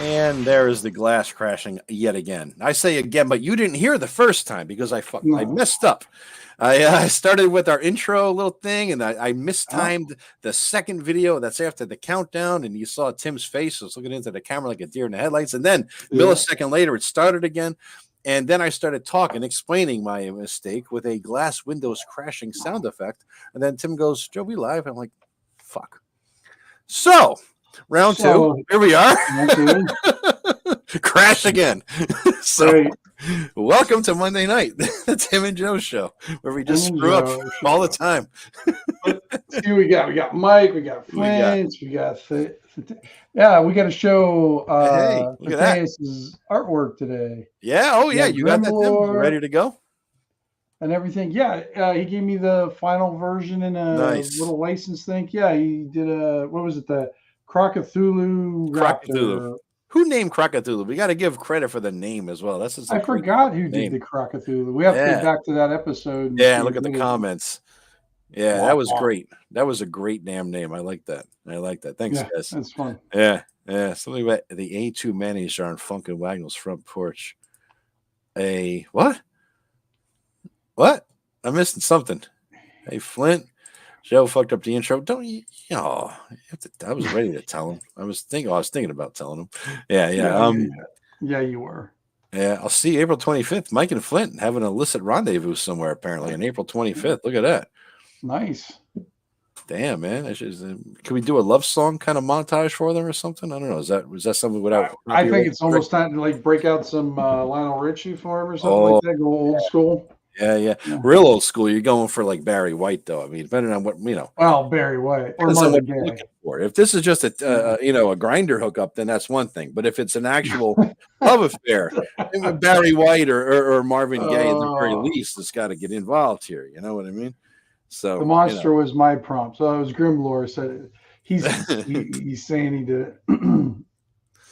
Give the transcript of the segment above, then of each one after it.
And there is the glass crashing yet again. I say again, but you didn't hear the first time because I messed up. I started with our intro little thing, and I mistimed the second video. That's after the countdown, and you saw Tim's face. I was looking into the camera like a deer in the headlights. And then millisecond later, it started again. And then I started talking, explaining my mistake with a glass windows crashing sound effect. And then Tim goes, "Joe, we live?" I'm like, fuck. So, round two, here we are. Crash again. So, welcome to Monday night, the Tim and Joe show, where we just screw up all the time. See what we got. We got Mike, we got Flint, we got we got to show Matthias's artwork today. Yeah, oh yeah, you got that, Tim? You ready to go? And everything. Yeah, he gave me the final version in a little license thing. Yeah, he did what was it, the Crocodulu Raptor. Who named Crocodulu? We got to give credit for the name as well. I forgot who did the Crocodulu. We have to go back to that episode. Yeah, look at the comments. Yeah, that was great. That was a great damn name. I like that. Thanks, guys. That's fun. Yeah. Something about the A2 mayonnaise jar on Funkin' Wagnall's front porch. What? What? I'm missing something. Hey, Flint. Joe fucked up the intro. Don't you? I was ready to tell him. I was thinking about telling him. Yeah. Yeah, you were. Yeah, I'll see April 25th. Mike and Flint have an illicit rendezvous somewhere apparently on April 25th. Look at that. Nice. Damn, man. Can we do a love song kind of montage for them or something? I don't know. Was that something without? I think it's almost time to break out some Lionel Richie for him or something like that. Go old school. Yeah. Real old school. You're going for Barry White, though. I mean, depending on what Well, Barry White or Marvin Gaye. If this is just a grinder hookup, then that's one thing. But if it's an actual love affair, Barry White or Marvin Gaye, at the very least, it's got to get involved here. You know what I mean? So the monster was my prompt. So it was Grimlore said he's saying he did it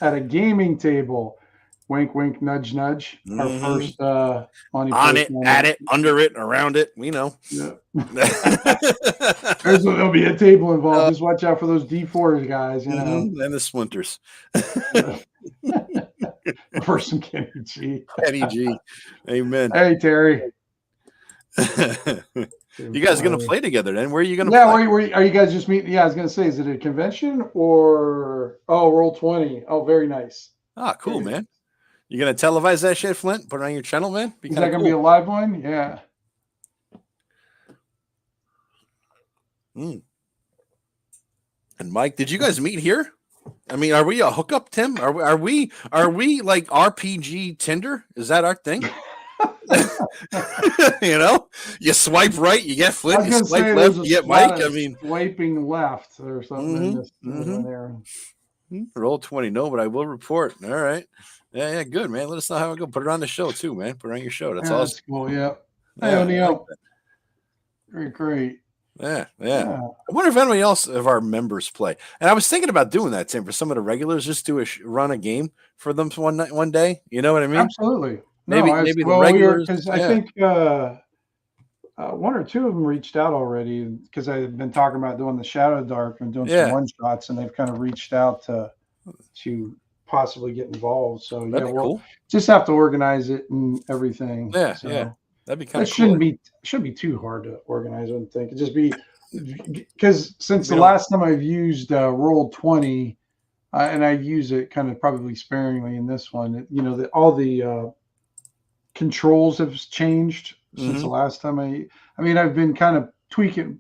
at a gaming table. Wink, wink, nudge, nudge. Our first on it, at it, under it, around it. We know. Yeah. There'll be a table involved. Just watch out for those D4s, guys. You know, and the splinters. For some Kenny G. Kenny G. Amen. Hey, Terry. You guys are going to play together then? Where are you going to play? Where are you guys just meeting? Yeah, I was going to say, is it a convention or Roll20? Oh, very nice. Ah, cool, man. You going to televise that shit, Flint? Put it on your channel, man? Is that going to be a live one? Yeah. And Mike, did you guys meet here? I mean, are we a hookup, Tim? Are we like RPG Tinder? Is that our thing? You swipe right, you get Flint. You swipe left, you get Mike. I mean, swiping left or something. There. Roll20, no, but I will report. All right. Yeah, good, man. Let us know how it goes. Put it on the show too, man. Put it on your show. That's awesome. That's cool. Yeah. Hey, O'Neill. Very great. Yeah. I wonder if anybody else of our members play. And I was thinking about doing that, Tim, for some of the regulars, just do run a game for them one day. You know what I mean? Absolutely. Maybe the regulars. Because I think one or two of them reached out already because I've been talking about doing the Shadow Dark and doing some one shots, and they've kind of reached out to possibly get involved. So we'll just have to organize it and everything. Yeah, that'd be kind of cool. Shouldn't be too hard to organize. I don't think. It'd just be because since the last time I've used Roll20, and I use it kind of probably sparingly in this one. All the controls have changed since the last time I mean, I've been kind of tweaking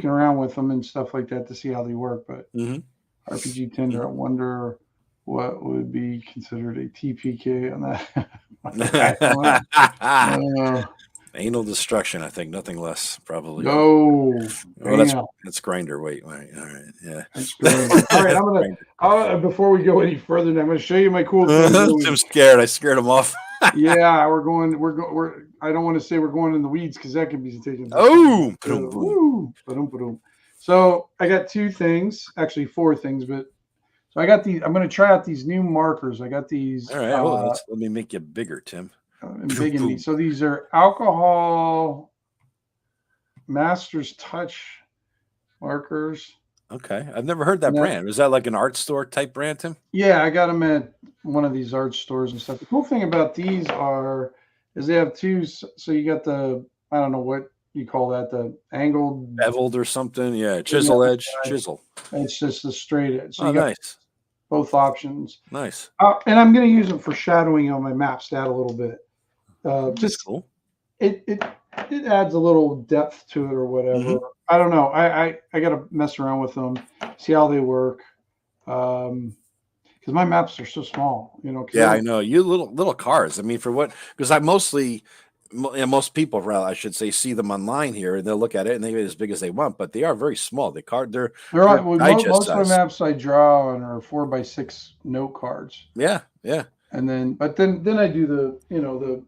around with them and stuff like that to see how they work. But RPG Tinder, I wonder what would be considered a TPK on that. Anal destruction, I think, nothing less, probably. No. That's grinder weight. All right, yeah. All right, I'm gonna. Before we go any further, I'm gonna show you my cool thing. I'm scared. I scared him off. Yeah, we're. I don't want to say we're going in the weeds because that could be taken. Oh. So I got two things, actually four things, but so I got these. I'm going to try out these new markers. I got these. All right, let me make you bigger, Tim. Big in me. So these are alcohol Master's Touch markers. Okay, I've never heard that And brand. Is that like an art store type brand, Tim? yeah, I got them at one of these art stores and stuff. The cool thing about these is they have two. So you got the, I don't know what you call that, the angled. Beveled or something? Yeah, Yeah, chisel edge, chisel. it's just the straight edge. So Oh, you got nice, both options. nice. And I'm going to use them for shadowing on my maps to add a little bit. That's Just cool. it adds a little depth to it or whatever. I don't know. I got to mess around with them, see how they work. Because my maps are so small, you know. Yeah, I know. You little cars. I mean, for what? Because I mostly, most people, rather, I should say, see them online here, and they'll look at it and they get as big as they want, but they are very small. They're Well, digest most of my size. maps I draw on are 4x6 note cards, Yeah, yeah. and then I do the the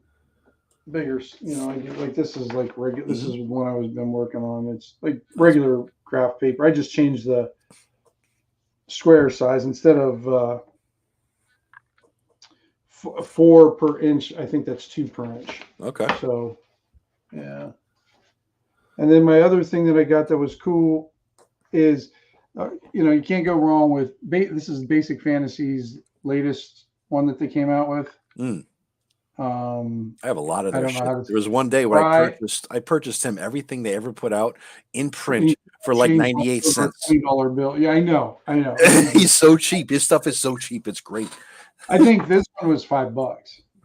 bigger, I do like this is like regular. This is one I was been working on. It's like regular graph paper. I just changed the square size instead of 4 per inch. I think that's 2 per inch. Okay. So, yeah. And then my other thing that I got that was cool is, you can't go wrong with this is Basic Fantasy's latest one that they came out with. I have a lot of I their don't know shit. how to There was one day where I purchased him everything they ever put out in print for like 98 cents. $20 bill. Yeah, I know. He's so cheap. His stuff is so cheap. It's great. I think this one was $5.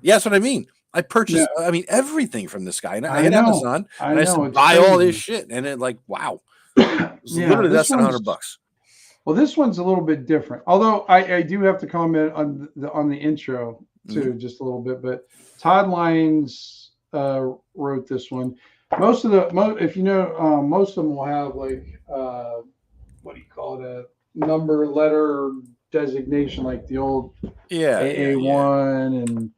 Yeah, that's what I mean. I purchased, I mean, everything from this guy. And I hit know. Amazon and I said, buy all this shit. And it like, wow. It was literally less than $100. Well, this one's a little bit different. Although I do have to comment on the intro too, just a little bit. But Todd Lyons wrote this one. Most of if you know, most of them will have like what do you call it, a number, letter, designation, like the old AA1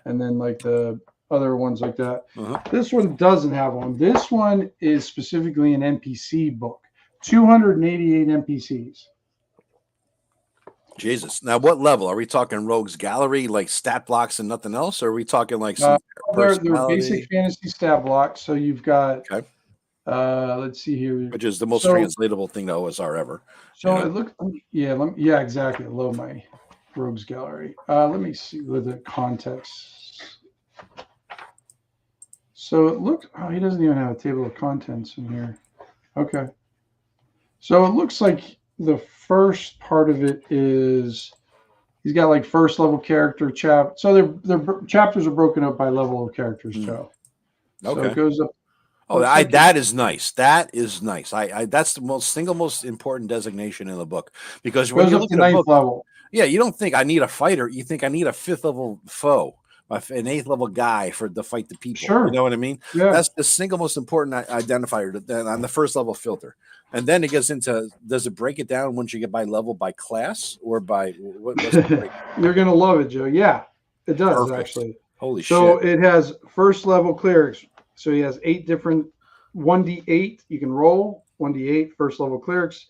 and then like the other ones like that. This one doesn't have one. This one is specifically an NPC book. 288 NPCs. Jesus. Now, what level? Are we talking Rogues Gallery, like stat blocks and nothing else? Or are we talking like some they're Basic Fantasy stat blocks. So you've got, let's see here. Which is the most translatable thing to OSR ever. So it looks, yeah, exactly. I love my Rogues Gallery. Let me see with the context. So it looks, he doesn't even have a table of contents in here. Okay. So it looks like the first part of it is he's got like first level character So their chapters are broken up by level of characters. So it goes up. Oh, that is nice. That is nice. That's the single most important designation in the book, because when you look at a book, level. Yeah, you don't think I need a fighter. You think I need a 5th level foe, an 8th level guy to fight the people. Sure. You know what I mean? Yeah. That's the single most important identifier on the first level filter. And then it gets into, does it break it down once you get by level by class or by what's the break? You're going to love it, Joe. Yeah, it does. Perfect. Actually. Holy shit. So it has first level clerics. So he has 8 different 1d8 you can roll, 1d8 first level clerics.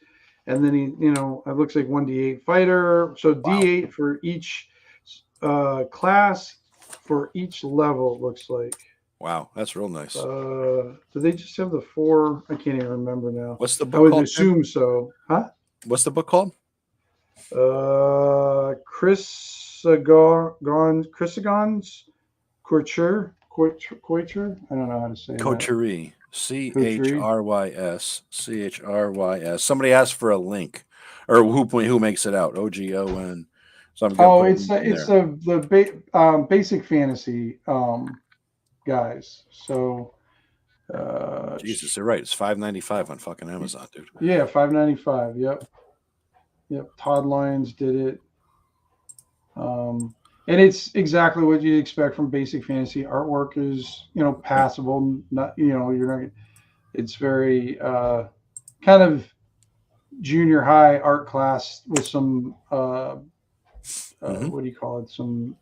And then it looks like 1d8 fighter. So d8 for each class for each level, it looks like. Wow, that's real nice. Do they just have the 4? I can't even remember now. What's the book called? I would called? assume so. Huh? What's the book called? Chrysagon's Couture. I don't know how to say it. Coterie. CHRYS. Somebody asked for a link, or who makes it out? OGON. So I'm it's the Basic Fantasy guys. So Jesus, you're right. It's $5.95 on fucking Amazon, dude. Yeah, $5.95. Yep. Todd Lyons did it. And it's exactly what you'd expect from Basic Fantasy. Artwork is, passable. Not, you're not. It's very kind of junior high art class with some what do you call it? Some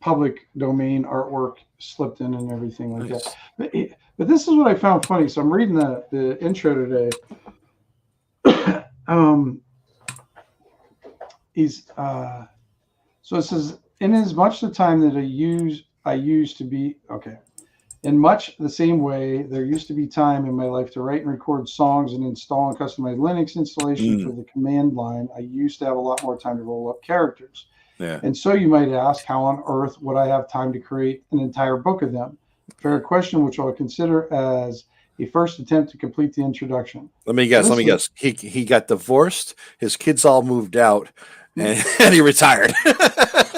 public domain artwork slipped in and everything like that. But this is what I found funny. So I'm reading the intro today. So it says, in as much the time that I used to be okay. In much the same way, there used to be time in my life to write and record songs and install and customize Linux installations for the command line. I used to have a lot more time to roll up characters. Yeah. And so you might ask, how on earth would I have time to create an entire book of them? Fair question, which I'll consider as a first attempt to complete the introduction. Let me guess. He got divorced. His kids all moved out, and he retired.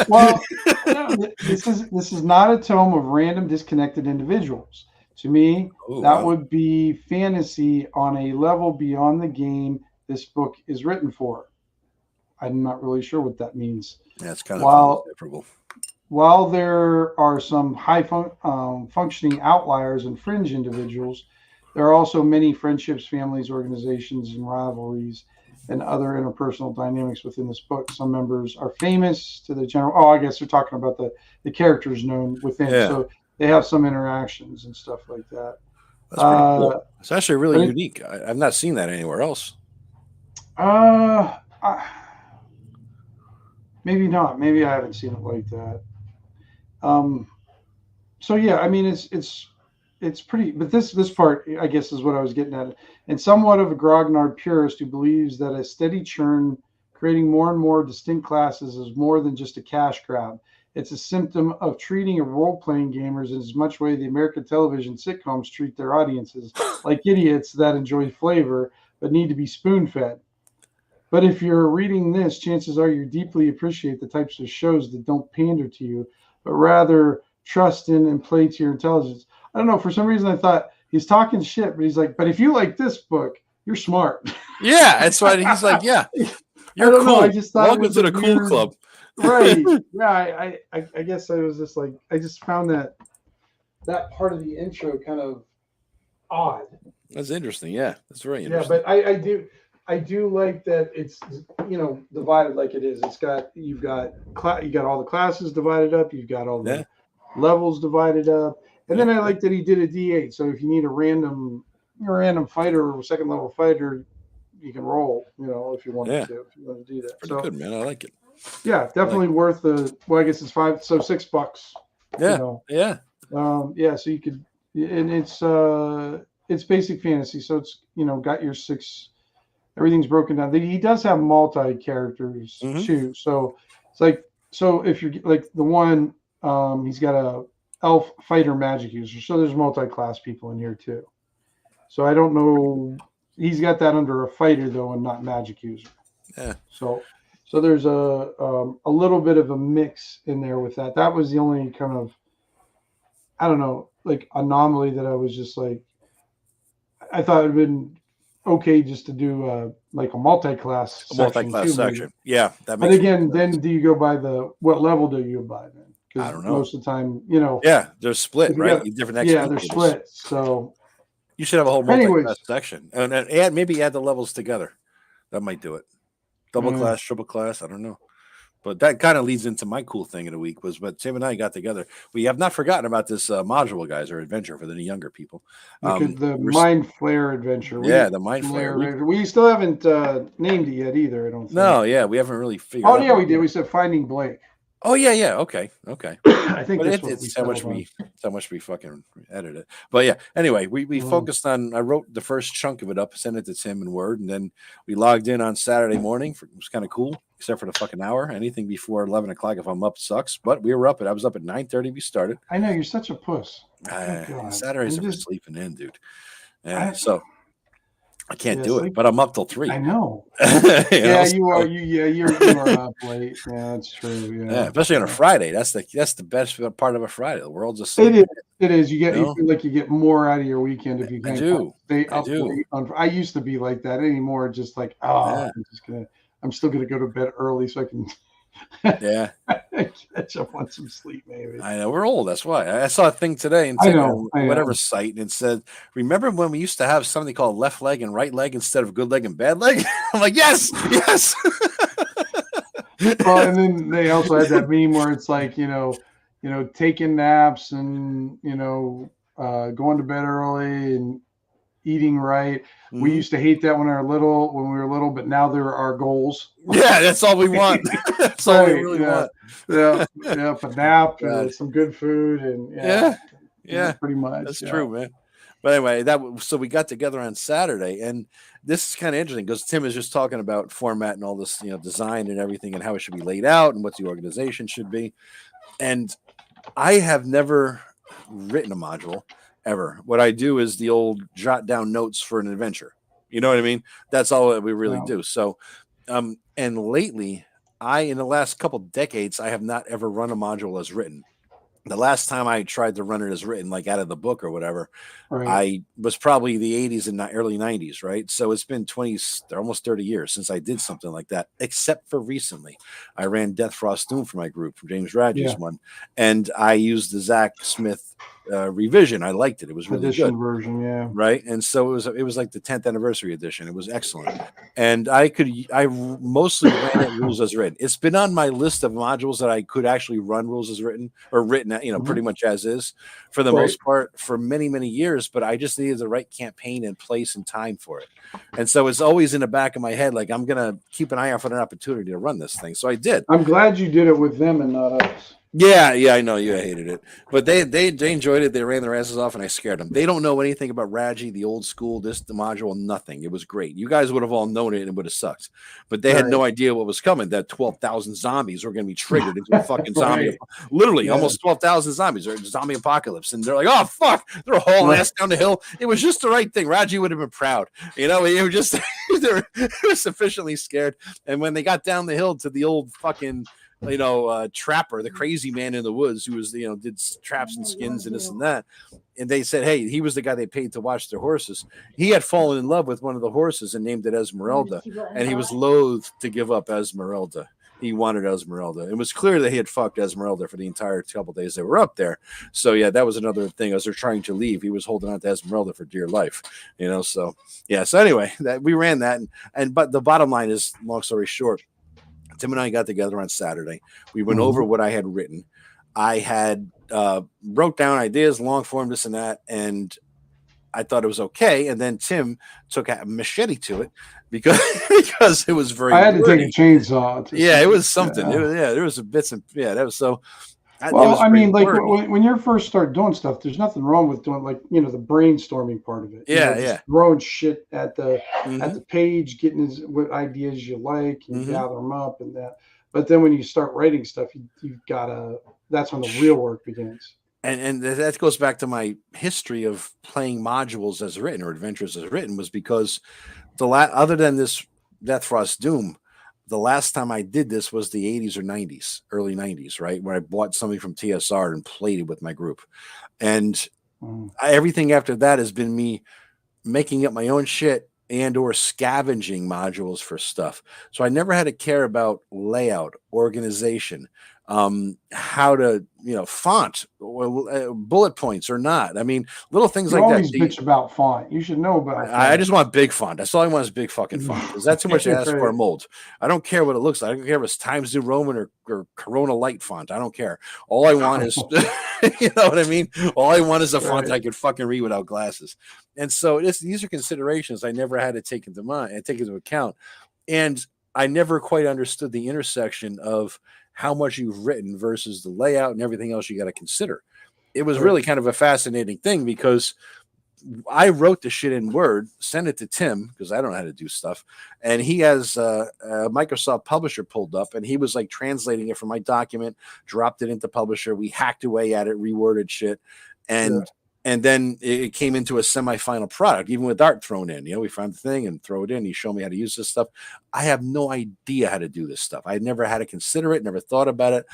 Well, no, this is not a tome of random disconnected individuals. To me, would be fantasy on a level beyond the game this book is written for. I'm not really sure what that means. Yeah, it's kind of different. While there are some high functioning outliers and fringe individuals, there are also many friendships, families, organizations, and rivalries and other interpersonal dynamics within this book. Some members are famous to the general. Oh, I guess they're talking about the characters known within. Yeah. So they have some interactions and stuff like that. That's pretty cool. It's actually really unique. I've not seen that anywhere else. Maybe not. Maybe I haven't seen it like that. So yeah, I mean, it's pretty, but this part, I guess, is what I was getting at. And somewhat of a grognard purist who believes that a steady churn, creating more and more distinct classes, is more than just a cash grab. It's a symptom of treating a role-playing gamers in as much way the American television sitcoms treat their audiences, like idiots that enjoy flavor but need to be spoon-fed. But if you're reading this, chances are you deeply appreciate the types of shows that don't pander to you, but rather trust in and play to your intelligence. I don't know. For some reason, I thought he's talking shit, but he's like, but if you like this book, you're smart. Yeah, that's why he's like, yeah, you're cool. Know, I just thought welcome to the cool club. Right. Yeah. I guess I was just like, I just found that part of the intro kind of odd. That's interesting. Yeah, that's very interesting. Yeah, but I do like that it's, divided like it is. You've got all the classes divided up. You've got all the levels divided up. And then I like that he did a D8. So if you need a random fighter or second level fighter, you can roll, if you want to. If you want to do that. Pretty good, man. I like it. Yeah, definitely worth I guess it's $6. Yeah. Yeah. So you could, and it's basic fantasy. So it's, got your 6, everything's broken down. He does have multi characters too. So it's like, if you're like the one, he's got a elf fighter magic user. So there's multi-class people in here too. So I don't know. He's got that under a fighter though, and not magic user. Yeah. So there's a little bit of a mix in there with that. That was the only kind of, I don't know, like anomaly that I was just like, I thought it'd been okay just to do like a multi-class section. Yeah. That makes sense. Then do you go by what level do you buy then? I don't know. Most of the time, Yeah, they're split, right? Different XP they're split. So you should have a whole multi-class section, and maybe add the levels together. That might do it. Double class, triple class. I don't know, but that kind of leads into my cool thing of the week but Sam and I got together. We have not forgotten about this module, guys, or adventure for the younger people. The Mind Flare adventure. The Mind Flare. We still haven't named it yet either. I don't think. No, we haven't really figured. Oh yeah, we did. We said Finding Blake. Oh yeah. Okay. I think it's how much we fucking edited it. But yeah, anyway, we focused on. I wrote the first chunk of it up, sent it to Tim in Word, and then we logged in on Saturday morning. It was kind of cool, except for the fucking hour. Anything before 11 o'clock, if I'm up, sucks. But we were up. I was up at 9:30. We started. I know you're such a puss. Saturdays are sleeping in, dude. So. I can't do it, but I'm up till 3. I know. You are. You are up late. Yeah, that's true. Yeah, especially on a Friday. That's the best part of a Friday. The world's just it is. You feel like you get more out of your weekend if you can. I do. Stay up late. I used to be like that anymore. Just like I'm still gonna go to bed early so I can. Catch up on some sleep, maybe. I know we're old. That's why I saw a thing today and whatever site, and it said, "Remember when we used to have something called left leg and right leg instead of good leg and bad leg?" I'm like, yes. Well, and then they also had that meme where it's like, taking naps and going to bed early and eating right. We used to hate that when we were little, but now there are goals. Yeah, that's all we want. That's all we really want. Yeah, a nap, some good food, and Yeah, pretty much. that's true, man. But anyway, so we got together on Saturday, and this is kind of interesting because Tim is just talking about format and all this, design and everything, and how it should be laid out and what the organization should be. And I have never written a module ever. What I do is the old jot down notes for an adventure. You know what I mean? That's all that we really do. So, and lately, in the last couple decades, I have not ever run a module as written. The last time I tried to run it as written, like out of the book or whatever, I was probably the 80s and early 90s, right? So it's been almost 30 years since I did something like that, except for recently. I ran Death Frost Doom for my group, from James Radge's one, and I used the Zach Smith revision. I liked it. It was really good version, right. And so it was like the 10th anniversary edition. It was excellent, and I mostly ran it rules as written. It's been on my list of modules that I could actually run rules as written or written, pretty much as is for the most part for many, many years. But I just needed the right campaign and place and time for it. And so it's always in the back of my head, like, I'm gonna keep an eye out for an opportunity to run this thing. So I did. I'm glad you did it with them and not us. Yeah, I know you hated it, but they enjoyed it. They ran their asses off, and I scared them. They don't know anything about Raji, the old school, the module, nothing. It was great. You guys would have all known it, and it would have sucked, but they had no idea what was coming. That 12,000 zombies were going to be triggered into a fucking zombie, literally almost 12,000 zombies or zombie apocalypse, and they're like, "Oh fuck!" They're hauling ass down the hill. It was just the right thing. Raji would have been proud, It was just they were sufficiently scared, and when they got down the hill to the old fucking trapper, the crazy man in the woods who was, did traps and skins and this and that. And they said, hey, he was the guy they paid to watch their horses. He had fallen in love with one of the horses and named it Esmeralda. And he was loath to give up Esmeralda. He wanted Esmeralda. It was clear that he had fucked Esmeralda for the entire couple days they were up there. So yeah, that was another thing. As they're trying to leave, he was holding on to Esmeralda for dear life. So yeah. So anyway, that we ran that, but the bottom line is, long story short, Tim and I got together on Saturday. We went over what I had written. I had wrote down ideas, long form, this and that, and I thought it was okay. And then Tim took a machete to it because it was very. I had to take a chainsaw. It was something. Yeah. There was a bits and that was so. Well, I mean, like when you first start doing stuff, there's nothing wrong with doing the brainstorming part of it. Yeah, throwing shit at the page, getting what ideas you like, and gather them up and that. But then when you start writing stuff, you've gotta. That's when the real work begins. And that goes back to my history of playing modules as written or adventures as written, was because other than this Death Frost Doom, the last time I did this was the 80s or 90s, early 90s, right? Where I bought something from TSR and played it with my group. And everything after that has been me making up my own shit and or scavenging modules for stuff. So I never had to care about layout, organization, how to, font, bullet points or not. I mean, little things like that. Bitch about font. You should know about. I just want big font. That's all I want is big fucking font. Is that too much to ask for a mold? I don't care what it looks like. I don't care if it's Times New Roman or Corona Light font. I don't care. All I want is, you know what I mean? All I want is a font I could fucking read without glasses. And so these are considerations I never had to take into account. And I never quite understood the intersection of how much you've written versus the layout and everything else you got to consider. It was really kind of a fascinating thing because I wrote the shit in Word, sent it to Tim because I don't know how to do stuff. And he has a Microsoft Publisher pulled up and he was like translating it from my document, dropped it into Publisher. We hacked away at it, reworded shit. And then it came into a semi-final product, even with art thrown in. We found the thing and throw it in. He showed me how to use this stuff. I have no idea how to do this stuff. I never had to consider it, never thought about it.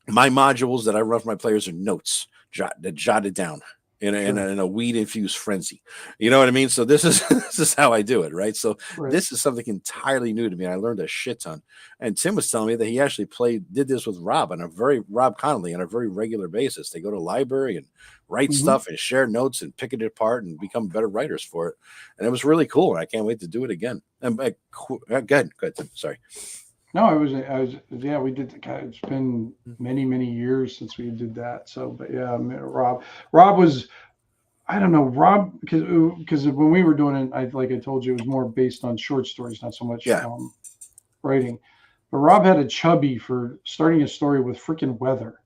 My modules that I run for my players are notes jotted down in a weed-infused frenzy. You know what I mean? So this is how I do it, right? So this is something entirely new to me. I learned a shit ton. And Tim was telling me that he actually did this with Rob Connolly on a very regular basis. They go to the library and write stuff and share notes and pick it apart and become better writers for it. And it was really cool. And I can't wait to do it again. And go ahead, Tim. Sorry. No, I was, we did it's been many, many years since we did that. So, but yeah, Rob was, I don't know, because when we were doing it, like I told you, it was more based on short stories, not so much writing. But Rob had a chubby for starting a story with freaking weather.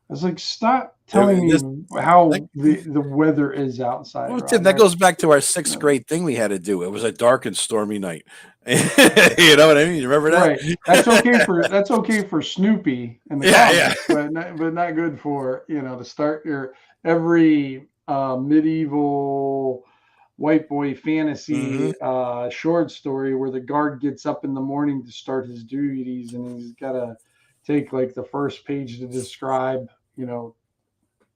was like, stop telling me how the weather is outside. Well, Tim, that goes back to our 6th grade thing we had to do. It was a dark and stormy night. You know what I mean? You remember that? Right. That's okay for Snoopy and the comics, but not good for, to start your every medieval white boy fantasy short story where the guard gets up in the morning to start his duties, and he's got to take like the first page to describe,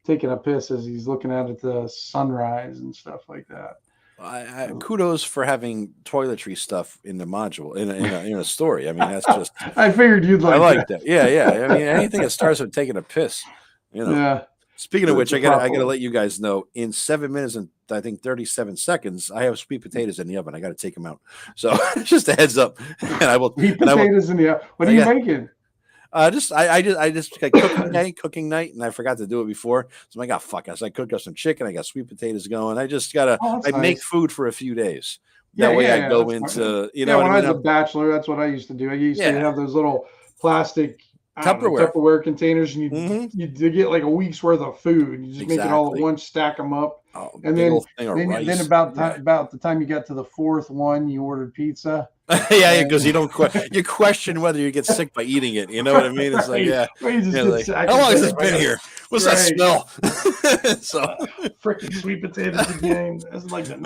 taking a piss as he's looking out at the sunrise and stuff like that. Kudos for having toiletry stuff in the module in a story. I mean, that's just. I figured you'd like. I like that. Yeah. I mean, anything that starts with taking a piss. Yeah. Speaking of which, I gotta let you guys know, in 7 minutes and I think 37 seconds, I have sweet potatoes in the oven. I got to take them out. So just a heads up. And I will. Sweet potatoes in the oven. What are you making? I just got cooking night, and I forgot to do it before. So I'm like, fuck. I cooked up some chicken. I got sweet potatoes going. I just gotta. Make food for a few days. That way I go into when I was a bachelor, that's what I used to do. I used to have those little plastic Tupperware containers, and you get like a week's worth of food. You just make it all at once, stack them up, and then about the time you got to the 4th one, you ordered pizza. Because you question whether you get sick by eating it. You know what I mean? It's like, how long has this been here? What's that smell? So freaking sweet potatoes again. That's like the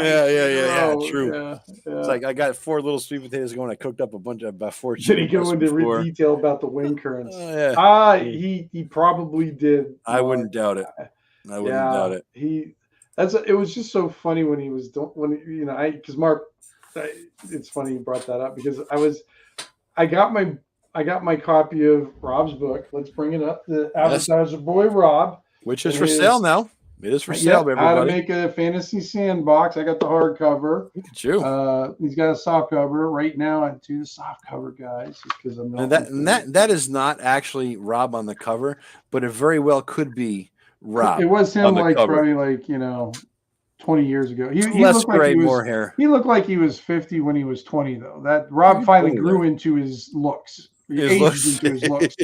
true. Yeah. It's like I got 4 little sweet potatoes going. I cooked up a bunch of about 4 chicken. Did he go into detail about the wind currents? He probably did. I wouldn't doubt it. I wouldn't doubt it. It was just so funny when he was because Mark. It's funny you brought that up because I got my copy of Rob's book. Let's bring it up. The Advertiser Boy Rob, which is for sale now. It is for sale, everybody. How to make a fantasy sandbox. I got the hardcover. Look at you. He's got a soft cover right now. I do the soft cover, guys, because I'm not. That is not actually Rob on the cover, but it very well could be Rob. It was him, probably 20 years ago. He less gray, more hair. He looked like he was 50 when he was 20, though. That Rob finally grew into his looks. He aged into his looks.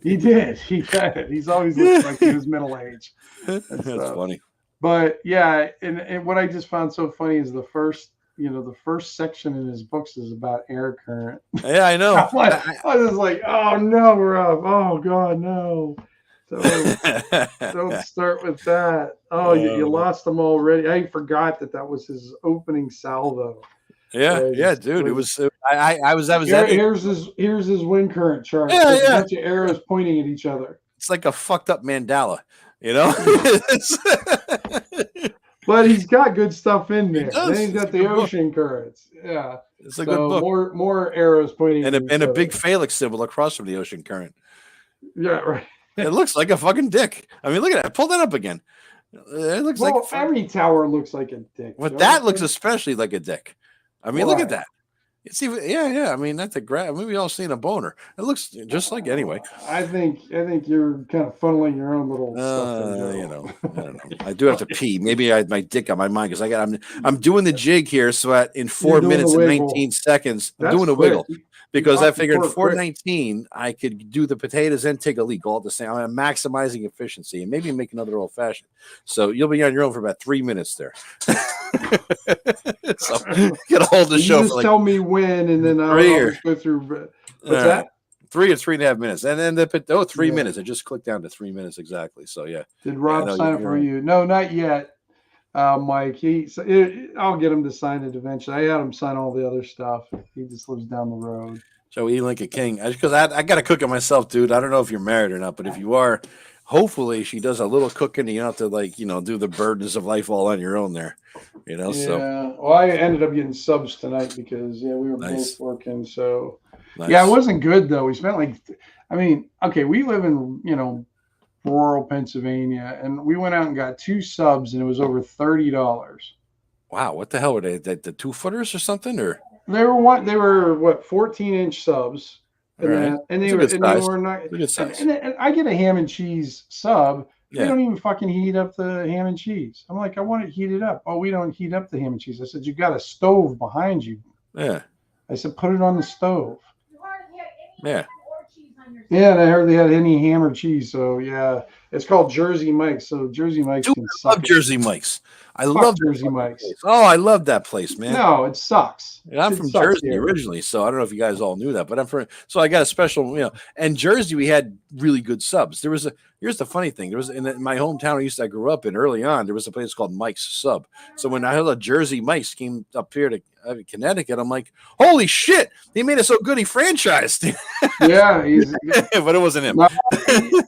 He did. He's always looked like he was middle aged. That's funny. But yeah, and what I just found so funny is the first section in his books is about air current. Yeah, I know. I was like, oh no, Rob. Oh God, no. Don't start with that. Oh, you lost them already. I forgot that was his opening salvo. Yeah, dude. It was. I was. Here's his wind current chart. A bunch of arrows pointing at each other. It's like a fucked up mandala, you know. But he's got good stuff in there. Then he's got the ocean currents. Yeah, it's a good book. More arrows pointing and a big phallic symbol across from the ocean current. Yeah, right. It looks like a fucking dick. I mean, look at that. Pull that up again. It looks like every tower looks like a dick. But that looks especially like a dick. I mean, look at that. It's even I mean, that's a we all seen a boner. It looks just like anyway. I think you're kind of funneling your own little stuff. I don't know. I do have to pee. Maybe I had my dick on my mind because I'm doing the jig here. So in 4 minutes and 19 seconds, I'm doing a wiggle. Because I figured 4:19, I could do the potatoes and take a leak all at the same. I'm maximizing efficiency and maybe make another old fashioned. So you'll be on your own for about 3 minutes there. So get a hold of the show. Just tell me when, and then I'll go through. What's that? 3 or 3.5 minutes, and then 3 minutes. I just clicked down to 3 minutes exactly. So yeah. Did Rob sign up for you? No, not yet. Mike, I'll get him to sign it eventually. I had him sign all the other stuff. He just lives down the road. Joe E. Lincoln King. Because I got to cook it myself, dude. I don't know if you're married or not, but if you are, hopefully she does a little cooking. And you don't have to do the burdens of life all on your own there. Yeah. So. Well, I ended up getting subs tonight because we were both working. So yeah, it wasn't good though. We spent we live in rural Pennsylvania, and we went out and got 2 subs, and it was over $30. Wow, what the hell were they? The 2-footers or something, or they were 14-inch subs, and they were not. And I get a ham and cheese sub. They don't even fucking heat up the ham and cheese. I'm like, I want it heated up. Oh, we don't heat up the ham and cheese. I said, you got a stove behind you. Yeah. I said, put it on the stove. Yeah. Yeah, and I heard they had any ham or cheese. So yeah, it's called Jersey Mike's. So Jersey Mike's Dude, can I suck love it. Jersey Mike's. I Fuck love that Jersey fucking Mike's. place. Oh, I love that place, man. No, it sucks. And I'm It from sucks Jersey here. originally, so I don't know if you guys all knew that, but I'm from. So I got a special, And Jersey, we had really good subs. Here's the funny thing. There was in my hometown, I grew up in early on. There was a place called Mike's Sub. So when I heard a Jersey Mike's came up here to Connecticut, I'm like, holy shit! He made it so good. He franchised. Yeah, but it wasn't him. No,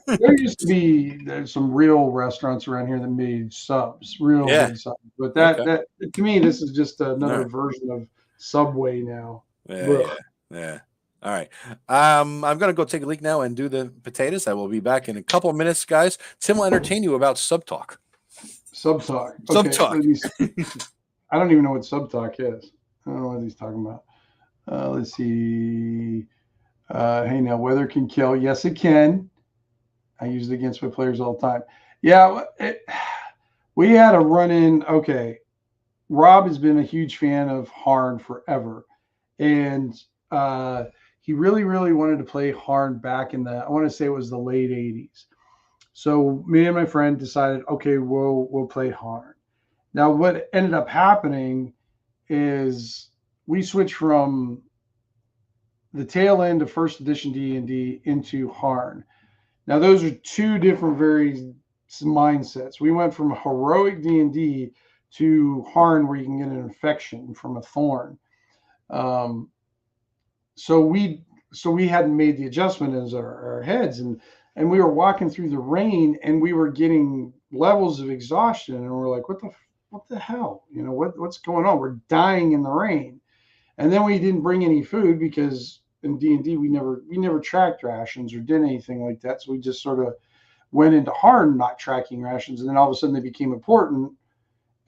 there used to be some real restaurants around here that made subs, real Yeah. big subs. But Okay. that to me, this is just another Right. version of Subway now. Yeah. All right. I'm gonna go take a leak now and do the potatoes. I will be back in a couple of minutes, guys. Tim will entertain you about sub talk. Sub talk. Sub Okay, talk. I don't even know what sub talk is. I don't know what he's talking about. Let's see. Hey, now weather can kill. Yes, it can. I use it against my players all the time. Yeah, we had a run in. Okay, Rob has been a huge fan of Harn forever, and he really, really wanted to play Harn back in I want to say it was the late '80s. So me and my friend decided, okay, we'll play Harn. Now, what ended up happening is we switched from the tail end of first edition D&D into Harn. Now, those are two different mindsets. We went from heroic D&D to Harn, where you can get an infection from a thorn. So we hadn't made the adjustment as our heads, and we were walking through the rain, and we were getting levels of exhaustion, and we're like, what the hell? What's going on? We're dying in the rain. And then we didn't bring any food because in D&D we never tracked rations or did anything like that. So we just sort of went into Harn not tracking rations, and then all of a sudden they became important.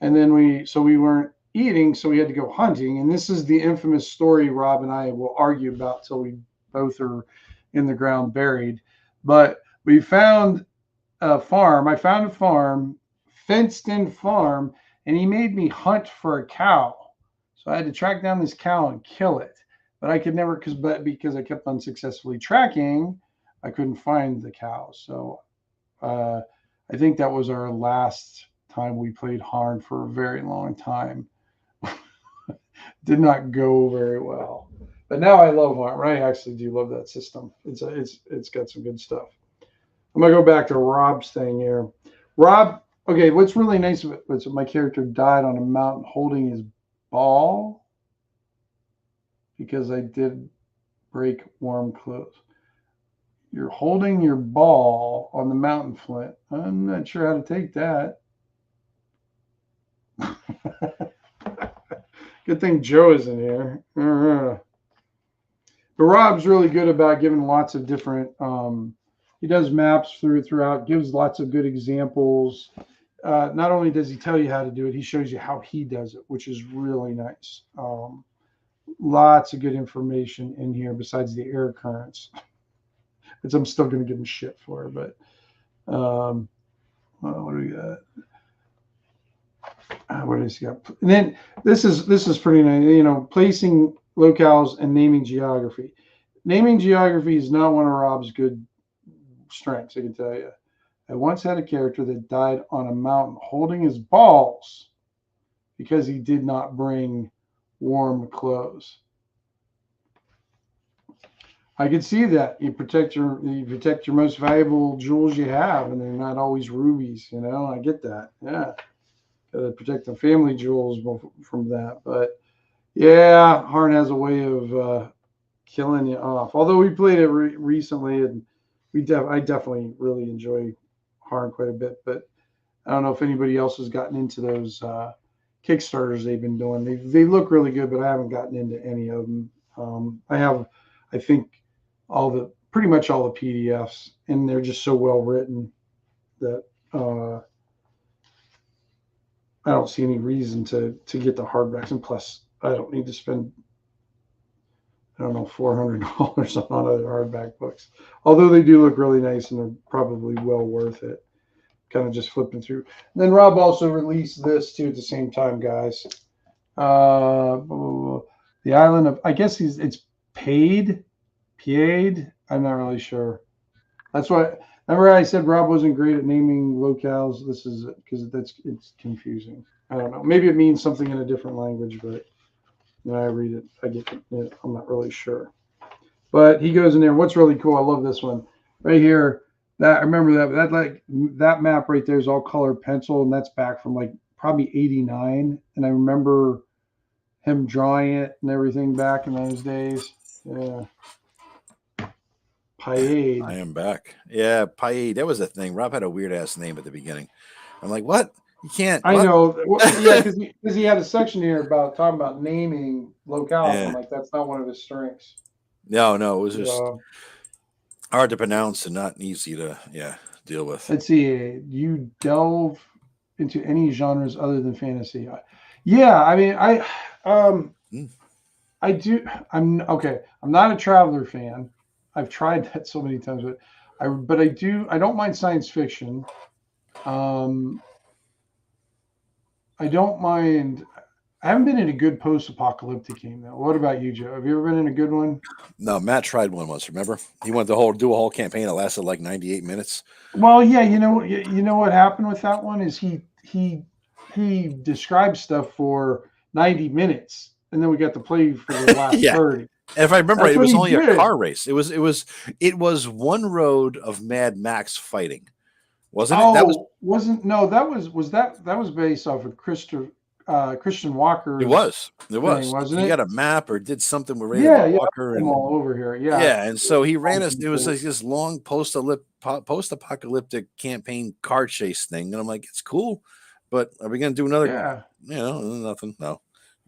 And then we weren't eating, so we had to go hunting. And this is the infamous story Rob and I will argue about till we both are in the ground buried. But we found a farm. I found a farm, fenced-in farm, and he made me hunt for a cow. So I had to track down this cow and kill it. But I could never, because I kept unsuccessfully tracking, I couldn't find the cow. So I think that was our last time we played Harn for a very long time. Did not go very well. But now I love Harn. I actually do love that system. It's got some good stuff. I'm gonna go back to Rob's thing here. Rob, okay, what's really nice of it was my character died on a mountain holding his ball because I did break warm clothes. You're holding your ball on the mountain, Flint. I'm not sure how to take that. Good thing Joe isn't here. But Rob's really good about giving lots of different. He does maps throughout, gives lots of good examples. Not only does he tell you how to do it, he shows you how he does it, which is really nice. Lots of good information in here besides the air currents, which I'm still going to give him shit for. But what do we got? What does he got? And then this is pretty nice. Placing locales and naming geography. Naming geography is not one of Rob's good strengths, I can tell you. I once had a character that died on a mountain holding his balls because he did not bring warm clothes. I could see that. You protect your most valuable jewels you have, and they're not always rubies. I get that. Yeah, gotta protect the family jewels from that. But yeah, Harn has a way of killing you off. Although we played it recently, and I definitely really enjoy Harn quite a bit. But I don't know if anybody else has gotten into those Kickstarters they've been doing. They look really good, but I haven't gotten into any of them. I think pretty much all the PDFs, and they're just so well written that I don't see any reason to get the hardbacks. And plus, I don't need to spend, I don't know, $400 on other hardback books. Although they do look really nice and they're probably well worth it. Kind of just flipping through. And then Rob also released this too at the same time, guys. The island of, I guess it's Pied. I'm not really sure. That's why. Remember, I said Rob wasn't great at naming locales. This is because it's confusing. I don't know. Maybe it means something in a different language, but when I read it, I get it. I'm not really sure. But he goes in there. What's really cool? I love this one right here. That I remember that like that map right there is all colored pencil, and that's back from like probably '89. And I remember him drawing it and everything back in those days. Yeah. Paade. I am back. Yeah, Paade. That was a thing. Rob had a weird ass name at the beginning. I'm like, what? You can't. I what? know. Yeah, because he had a section here about talking about naming locales. Yeah. I'm like, that's not one of his strengths. No, it was just hard to pronounce and not easy to deal with. Let's see. You delve into any genres other than fantasy? Yeah, I mean, I do. I'm okay. I'm not a Traveler fan. I've tried that so many times, but I do. I don't mind science fiction. I don't mind. I haven't been in a good post-apocalyptic game though. What about you, Joe? Have you ever been in a good one? No, Matt tried one once. Remember, he wanted to do a whole campaign that lasted like 98 minutes. Well, yeah, you know what happened with that one is he described stuff for 90 minutes, and then we got to play for the last 30. And if I remember right, it was only a car race. It was one road of Mad Max fighting, wasn't it? That was based off of Christian Walker. It was. Wasn't it? He got a map or did something with Walker and all over here. Yeah, and so he ran us. It was like this long post-apocalyptic campaign car chase thing, and I'm like, it's cool, but are we going to do another? Yeah, nothing.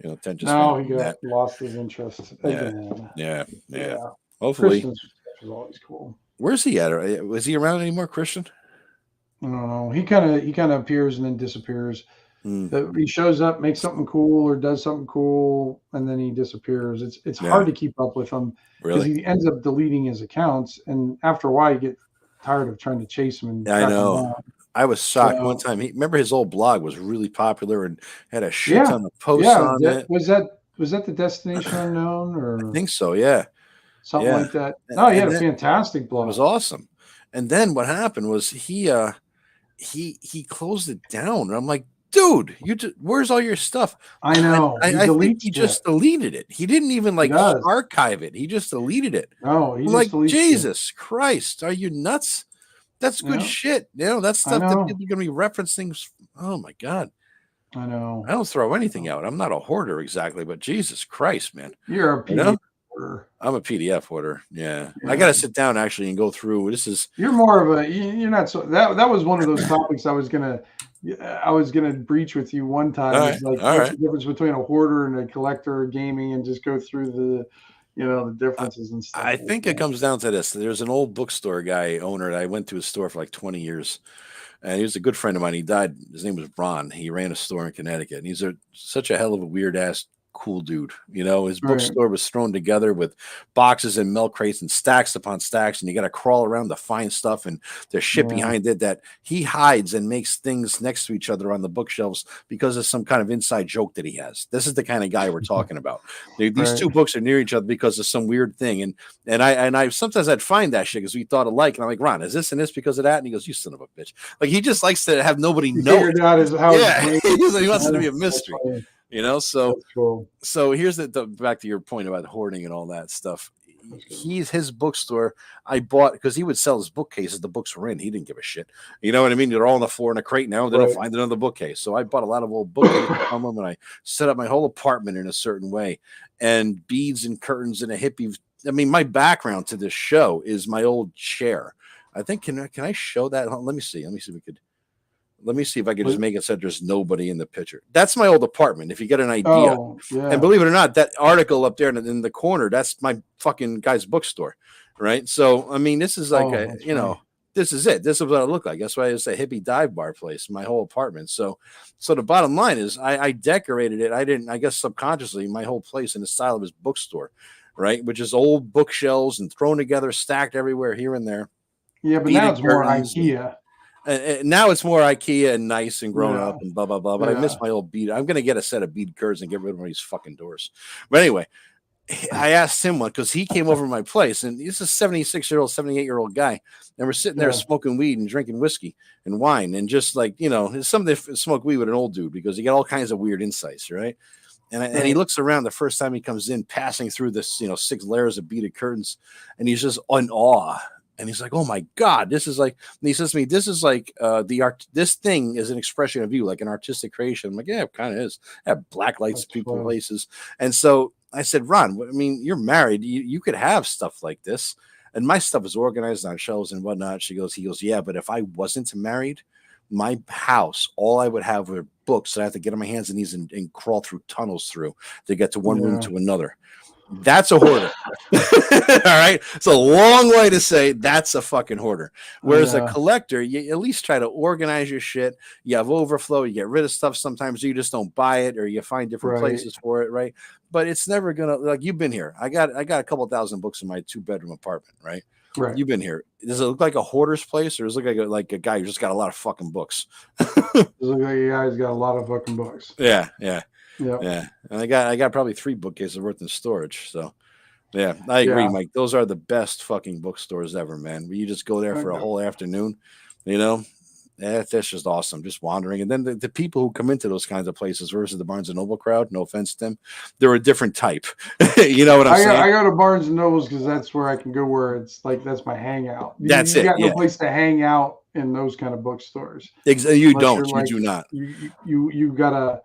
No, Ted just he lost his interest again. Yeah. Hopefully, Christian's was always cool. Where's he at? Was he around anymore, Christian? I don't know. He kind of appears and then disappears. He shows up, makes something cool or does something cool, and then he disappears. It's hard to keep up with him because he ends up deleting his accounts, and after a while, you get tired of trying to chase him. I know. I was shocked one time. Remember his old blog was really popular and had a shit ton of posts on it. Was that the Destination Unknown or? I think so. Yeah, something like that. No, he had a fantastic blog. It was awesome. And then what happened was he closed it down, and I'm like, dude, where's all your stuff? I know. I think he just deleted it. He didn't even archive it. He just deleted it. No, he just deleted Jesus Christ, are you nuts? That's good shit. That's stuff that people are going to be referencing. Oh my God. I know. I don't throw anything out. I'm not a hoarder exactly, but Jesus Christ, man. You're a PDF hoarder. I'm a PDF hoarder. Yeah. I got to sit down actually and go through. You're more of you're not so that was one of those topics I was gonna breach with you one time. What's the difference between a hoarder and a collector of gaming, and just go through the differences and stuff. I think it comes down to this. There's an old bookstore owner that I went to his store for like 20 years. And he was a good friend of mine. He died. His name was Ron. He ran a store in Connecticut. And he's such a hell of a weird ass cool dude. His bookstore was thrown together with boxes and milk crates and stacks upon stacks, and you got to crawl around to find stuff, and there's shit behind it that he hides and makes things next to each other on the bookshelves because of some kind of inside joke that he has. This is the kind of guy we're talking about. These two books are near each other because of some weird thing, and I sometimes I'd find that shit because we thought alike, and I'm like, Ron, is this and this because of that? And he goes, you son of a bitch. Like, he just likes to have nobody know. He wants it to be a mystery. So cool. So here's back to your point about hoarding and all that stuff. His bookstore I bought because he would sell his bookcases. The books were in. He didn't give a shit. You know what I mean? They're all on the floor in a crate now. They don't find another bookcase. So I bought a lot of old bookcases from him, and I set up my whole apartment in a certain way, and beads and curtains and a hippie. I mean, my background to this show is my old chair. I think can I show that? Let me see. Let me see if I can just make it so there's nobody in the picture. That's my old apartment. If you get an idea, and believe it or not, that article up there in the corner, that's my fucking guy's bookstore, right? So, I mean, this is like this is it. This is what it looked like. That's why it's a hippie dive bar place, my whole apartment. So the bottom line is I decorated it. I guess subconsciously, my whole place in the style of his bookstore, right? Which is old bookshelves and thrown together, stacked everywhere here and there. Yeah, but now it's more IKEA. Now it's more IKEA and nice and grown up and blah, blah, blah. But I miss my old bead. I'm going to get a set of bead curtains and get rid of one of these fucking doors. But anyway, I asked him one because he came over to my place, and he's a 76-year-old, 78-year-old guy, and we're sitting there smoking weed and drinking whiskey and wine, and just like, you know, some of them smoke weed with an old dude because you get all kinds of weird insights, right? And he looks around the first time he comes in, passing through this, you know, 6 layers of beaded curtains, and he's just in awe. And he's like, "Oh my God, this is like." And he says to me, "This is like the art. This thing is an expression of you, like an artistic creation." I'm like, "Yeah, it kind of is. I have black lights, people, places." And so I said, "Ron, I mean, you're married. You could have stuff like this, and my stuff is organized on shelves and whatnot." He goes, "Yeah, but if I wasn't married, my house, all I would have were books that I have to get on my hands and knees and crawl through tunnels through to get to one room to another." That's a hoarder. All right. It's a long way to say that's a fucking hoarder. Whereas a collector, you at least try to organize your shit. You have overflow, you get rid of stuff sometimes, you just don't buy it or you find different places for it, right? But it's never gonna, like, you've been here. I got a couple thousand books in my 2-bedroom apartment, right? Right. You've been here. Does it look like a hoarder's place, or does it look like a guy who just got a lot of fucking books? It looks like a guy who's got a lot of fucking books. Yeah. Yep. Yeah, and I got probably 3 bookcases worth in storage. So, yeah, I agree, Mike. Those are the best fucking bookstores ever, man. Where you just go there for a whole afternoon, you know. That's just awesome, just wandering. And then the people who come into those kinds of places versus the Barnes and Noble crowd, no offense to them, they're a different type. You know what I'm saying? I go to Barnes and Nobles because that's where I can go where it's like that's my hangout. You got no place to hang out in those kind of bookstores. You don't. You do not. You gotta.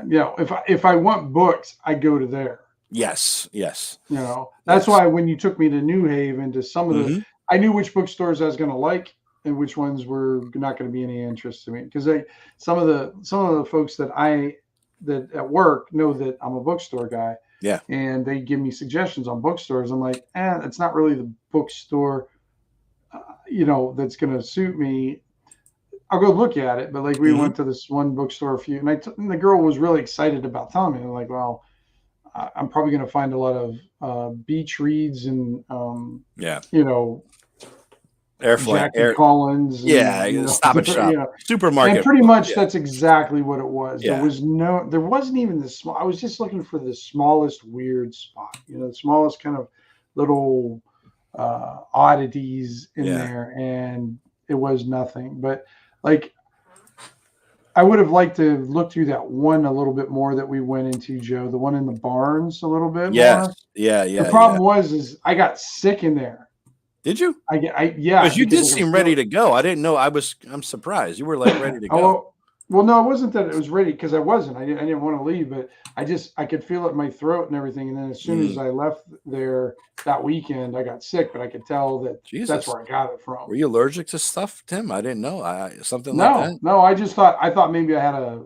You know, if I want books, I go to there. Yes. You know, that's why when you took me to New Haven to some of the, I knew which bookstores I was going to like and which ones were not going to be any interest to me because some of the folks that at work know that I'm a bookstore guy. Yeah. And they give me suggestions on bookstores. I'm like, it's not really the bookstore, you know, that's going to suit me. I'll go look at it, but like we went to this one bookstore and the girl was really excited about telling me. I'm like, well, I'm probably going to find a lot of beach reads and you know, Jackie Collins, Stop and Shop, you know, supermarket, and pretty much that's exactly what it was. Yeah. There wasn't even the small. I was just looking for the smallest weird spot, you know, the smallest kind of little oddities in there, and it was nothing, but. Like, I would have liked to look through that one a little bit more that we went into, Joe. The one in the barns a little bit more. Yeah. The problem was I got sick in there. Did you? Yeah. Because you did seem ready to go. I didn't know. I'm surprised. You were like ready to go. Well, no, it wasn't that it was ready because I wasn't. I didn't want to leave, but I could feel it in my throat and everything. And then as soon as I left there that weekend, I got sick, but I could tell that that's where I got it from. Were you allergic to stuff, Tim? I didn't know. Something like that? No, I thought maybe I had a,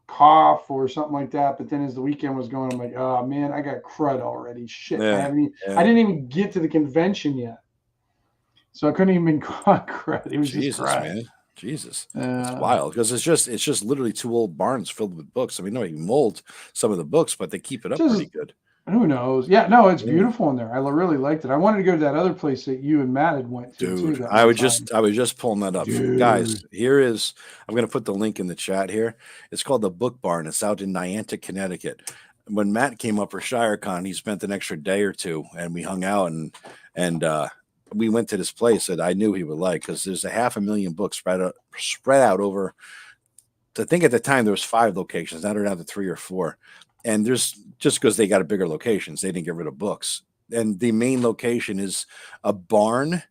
cough or something like that. But then as the weekend was going, I'm like, oh man, I got crud already. Shit. I didn't even get to the convention yet. So I couldn't even caught crud. It was just crud. Man. Jesus, it's wild because it's just literally 2 old barns filled with books. I mean, no, you mold some of the books, but they keep it up pretty good. Who knows? Yeah, no, it's beautiful in there. I really liked it. I wanted to go to that other place that you and Matt had went to. Dude, I was just pulling that up, guys. I'm going to put the link in the chat here. It's called the Book Barn. It's out in Niantic, Connecticut. When Matt came up for ShireCon, he spent an extra day or 2, and we hung out and we went to this place that I knew he would like because there's 500,000 books spread out over. I think at the time there was 5 locations. Now they're down to 3 or 4, and there's just because they got a bigger locations, they didn't get rid of books. And the main location is a barn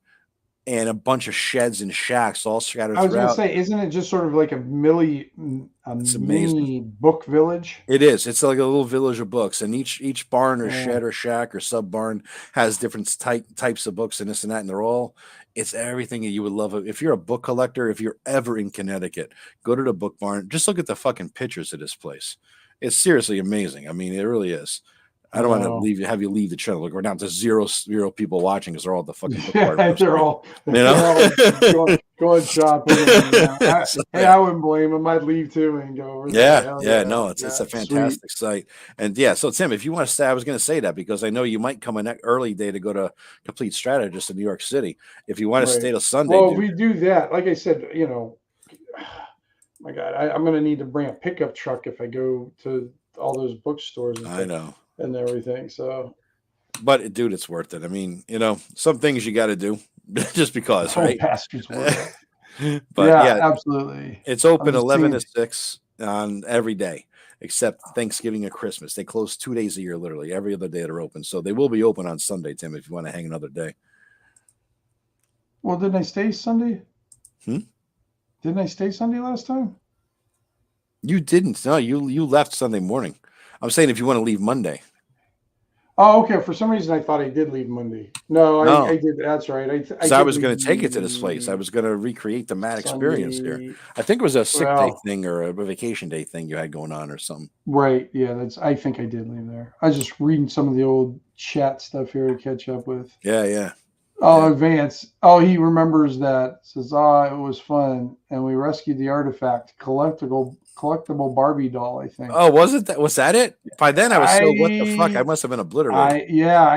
and a bunch of sheds and shacks all scattered. I was going to say, isn't it just sort of like a mini book village? It is. It's like a little village of books, and each barn or shed or shack or sub barn has different types of books and this and that, and it's everything that you would love. If you're a book collector, if you're ever in Connecticut, go to the Book Barn. Just look at the fucking pictures of this place. It's seriously amazing. I mean, it really is. I don't want to have you leave the channel. Look, we're down to zero people watching because they're all the fucking book partners. They're all going shopping. I wouldn't blame them. I'd leave too and go over there. No, it's a fantastic site. And so Tim, if you want to stay, I was going to say that because I know you might come an early day to go to Complete Strategist in New York City. If you want to stay till Sunday. Well, we do that. Like I said, my God, I'm going to need to bring a pickup truck if I go to all those bookstores. I know. and everything. So, but dude, it's worth it. I mean, some things you got to do just because, oh, right? bastards were. But Yeah, yeah, absolutely. it's I'm open just 11 seeing. to 6 on every day except Thanksgiving and Christmas. They close 2 days a year, literally every other day they're open. So they will be open on Sunday, Tim, if you want to hang another day. Well, didn't I stay Sunday? Hmm? Didn't I stay Sunday last time? You didn't. No, you left Sunday morning. I'm saying if you want to leave Monday. Oh, okay. For some reason, I thought I did leave Monday. No, No, I did. That's right. I because I did was going to take it to this place. I leave was going to recreate the Matt experience here. Sunday. I think it was a sick day Well, thing or a vacation day thing you had going on or something. right. Yeah, I think I did leave there. I was just reading some of the old chat stuff here to catch up with. Yeah. Oh, Advance. Oh, he remembers that. Says, it was fun, and we rescued the artifact, collectible Barbie doll. I think. Oh, was that it? By then I was so what the fuck? I I, must have been obliterated.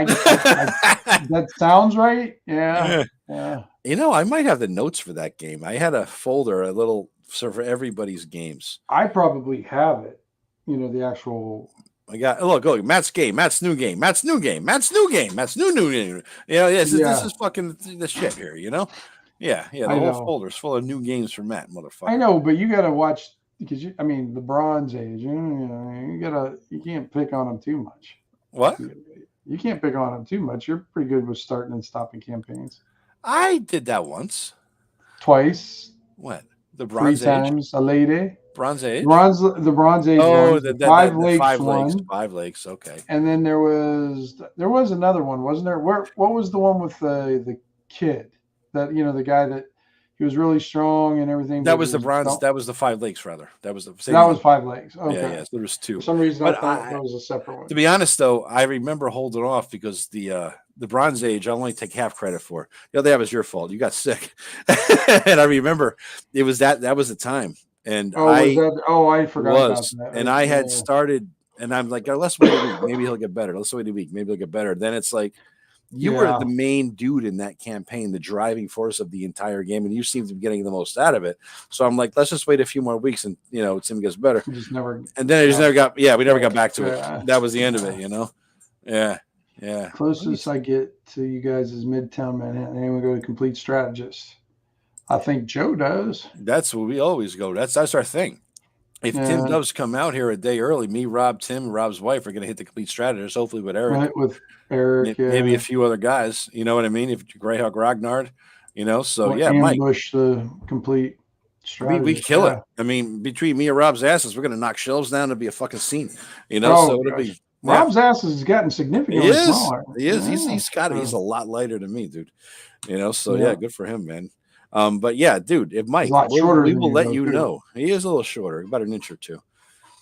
that sounds right. Yeah, Yeah. yeah. I might have the notes for that game. I had a folder, a little so for everybody's games. I probably have it. The actual. I got look, Matt's game, Matt's new game, Matt's new game, Matt's new game, Matt's new. This is fucking the shit here, Yeah, the whole folder's full of new games for Matt, motherfucker. I know, but you got to watch because the Bronze Age. You can't pick on them too much. What? You can't pick on them too much. You're pretty good with starting and stopping campaigns. I did that once. Twice. What? The Bronze Age? 3 times a lady. Bronze Age? The Bronze Age. Oh, the Five Lakes Lakes. one. 5 Lakes. Okay. And then there was another one, wasn't there? What was the one with the kid? That the guy that he was really strong and everything. That was the Bronze. That was the 5 Lakes, rather. That was the same. That was 5 Lakes. Okay. Yeah. There was 2. For some reason, I thought that was a separate one. To be honest, though, I remember holding off because the Bronze Age I only take half credit for. The other half was your fault. You got sick, and I remember it was that was the time. And I forgot about that. And I had started, and I'm like, let's wait a week. Maybe he'll get better. Let's wait a week. Maybe he'll get better. Then it's like, you were the main dude in that campaign, the driving force of the entire game, and you seem to be getting the most out of it. So I'm like, let's just wait a few more weeks, and Tim gets better. And then I just never got. Yeah, we never got back to it. That was the end of it. Yeah. Closest I get to you guys is Midtown Manhattan, and we go to Complete Strategist. I think Joe does. That's where we always go. That's our thing. If Tim does come out here a day early, me, Rob, Tim, Rob's wife are going to hit the Complete Strategist, hopefully with Eric. Right, with Eric. Maybe a few other guys. You know what I mean? If Greyhawk Ragnard, so ambush the Complete Strategist. We kill it. I mean, between me and Rob's asses, we're going to knock shelves down to be a fucking scene. So it'll be. Rob's ass has gotten significantly smaller. He is. He's a lot lighter than me, dude. So good for him, man. But yeah, dude, if Mike, we will let you know. He is a little shorter, about an inch or two.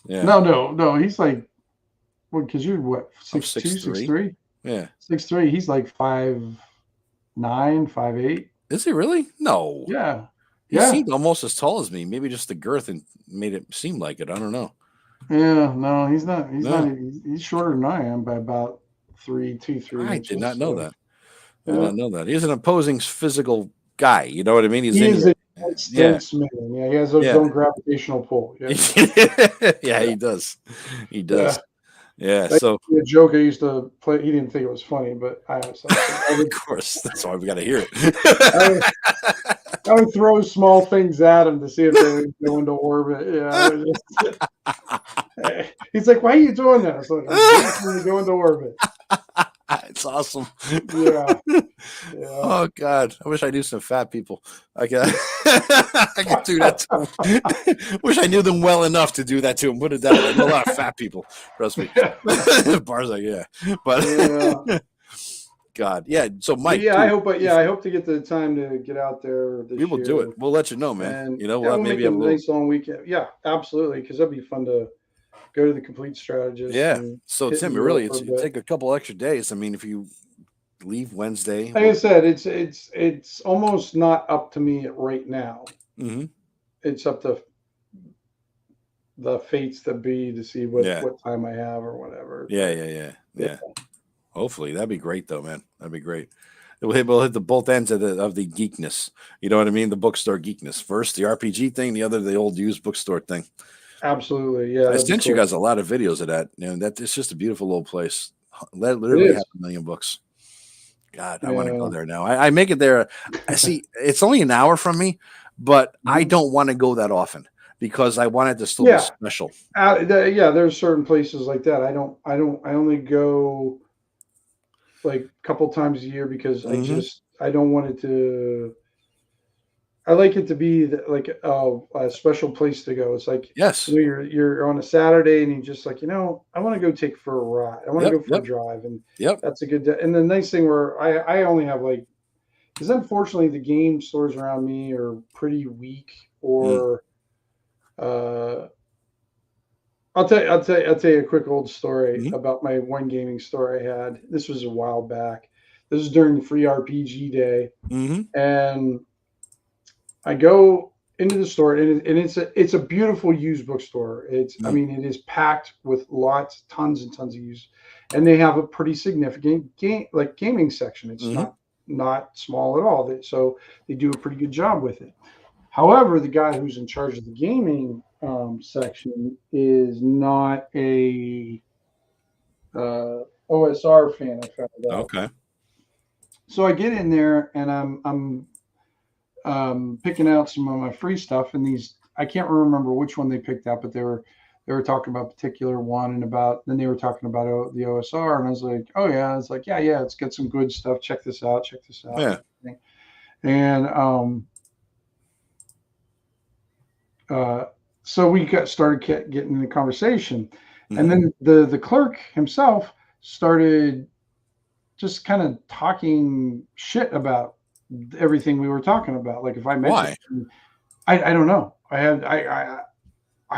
Yeah. No. He's like, because you're what, 6'2", 6'3"? Yeah. 6'3". He's like 5'9", 5'8". Is he really? No. Yeah. He seemed almost as tall as me. Maybe just the girth and made it seem like it. I don't know. Yeah, no, he's not. He's shorter than I am by about 3 inches. I did not know that. I did not know that. He's an opposing physical guy. You know what I mean? He has he has his own gravitational pull. Yeah, he does. He does. Yeah. So a joke I used to play. He didn't think it was funny, but I was. Of course, that's why we got to hear it. I would throw small things at him to see if they would go into orbit. Yeah. He's like, "Why are you doing that?" I was like, "I'm going to go into orbit." It's awesome. Yeah. Oh God, I wish I knew some fat people. I could do that to them. Wish I knew them well enough to do that to them. Put it that way. I know a lot of fat people. Trust me. Bars like but God, yeah. So Mike, I hope to get the time to get out there. We will do it. We'll let you know, man. And, we'll maybe have a nice long weekend. Yeah, absolutely, because that'd be fun to go to the Complete Strategist. Yeah. So Tim, really, take a couple extra days. I mean, if you leave Wednesday, like I said, it's almost not up to me right now. Mm-hmm. It's up to the fates that be to see what time I have or whatever. Yeah. Hopefully, that'd be great, though, man. That'd be great. We'll hit the both ends of the geekness. You know what I mean? The bookstore geekness. First, the RPG thing. The other, the old used bookstore thing. Absolutely. Yeah. I That'd be sent you cool. guys a lot of videos of that. That it's just a beautiful little place. It Literally is. half a million books. God, I want to go Yeah. there now. I make it there. I see it's only an hour from me, but I Mhm. don't want to go that often because I want it to still be Yeah. special. Yeah. There's certain places like that. I only go like a couple times a year because Hmm. I don't want it to. I like it to be like a special place to go. It's like Yes. you're on a Saturday and you just like I want to go take for a ride. I want to Yep. go for a Yep. drive, and Yep. that's a good. And the nice thing where I only have like because unfortunately the game stores around me are pretty weak Mm. or uh, I'll tell you a quick old story Hmm. about my one gaming store I had. This was a while back. This was during the free RPG day, Hmm. and I go into the store, and it's a beautiful used bookstore. I Mm. mean, it is packed with lots, tons and tons of used, and they have a pretty significant gaming section. It's Hmm. not small at all. So they do a pretty good job with it. However, the guy who's in charge of the gaming section is not a OSR fan. I found out. Okay. So I get in there and I'm picking out some of my free stuff, and these I can't remember which one they picked out, but they were talking about a particular one, and about then they were talking about the OSR, and I was like, oh yeah, it's like yeah, let's get some good stuff. Check this out, and Yeah. everything. And uh, so we started getting in the conversation, and Hmm. then the clerk himself started just kind of talking shit about everything we were talking about. Like if I mentioned, Why? I don't know. I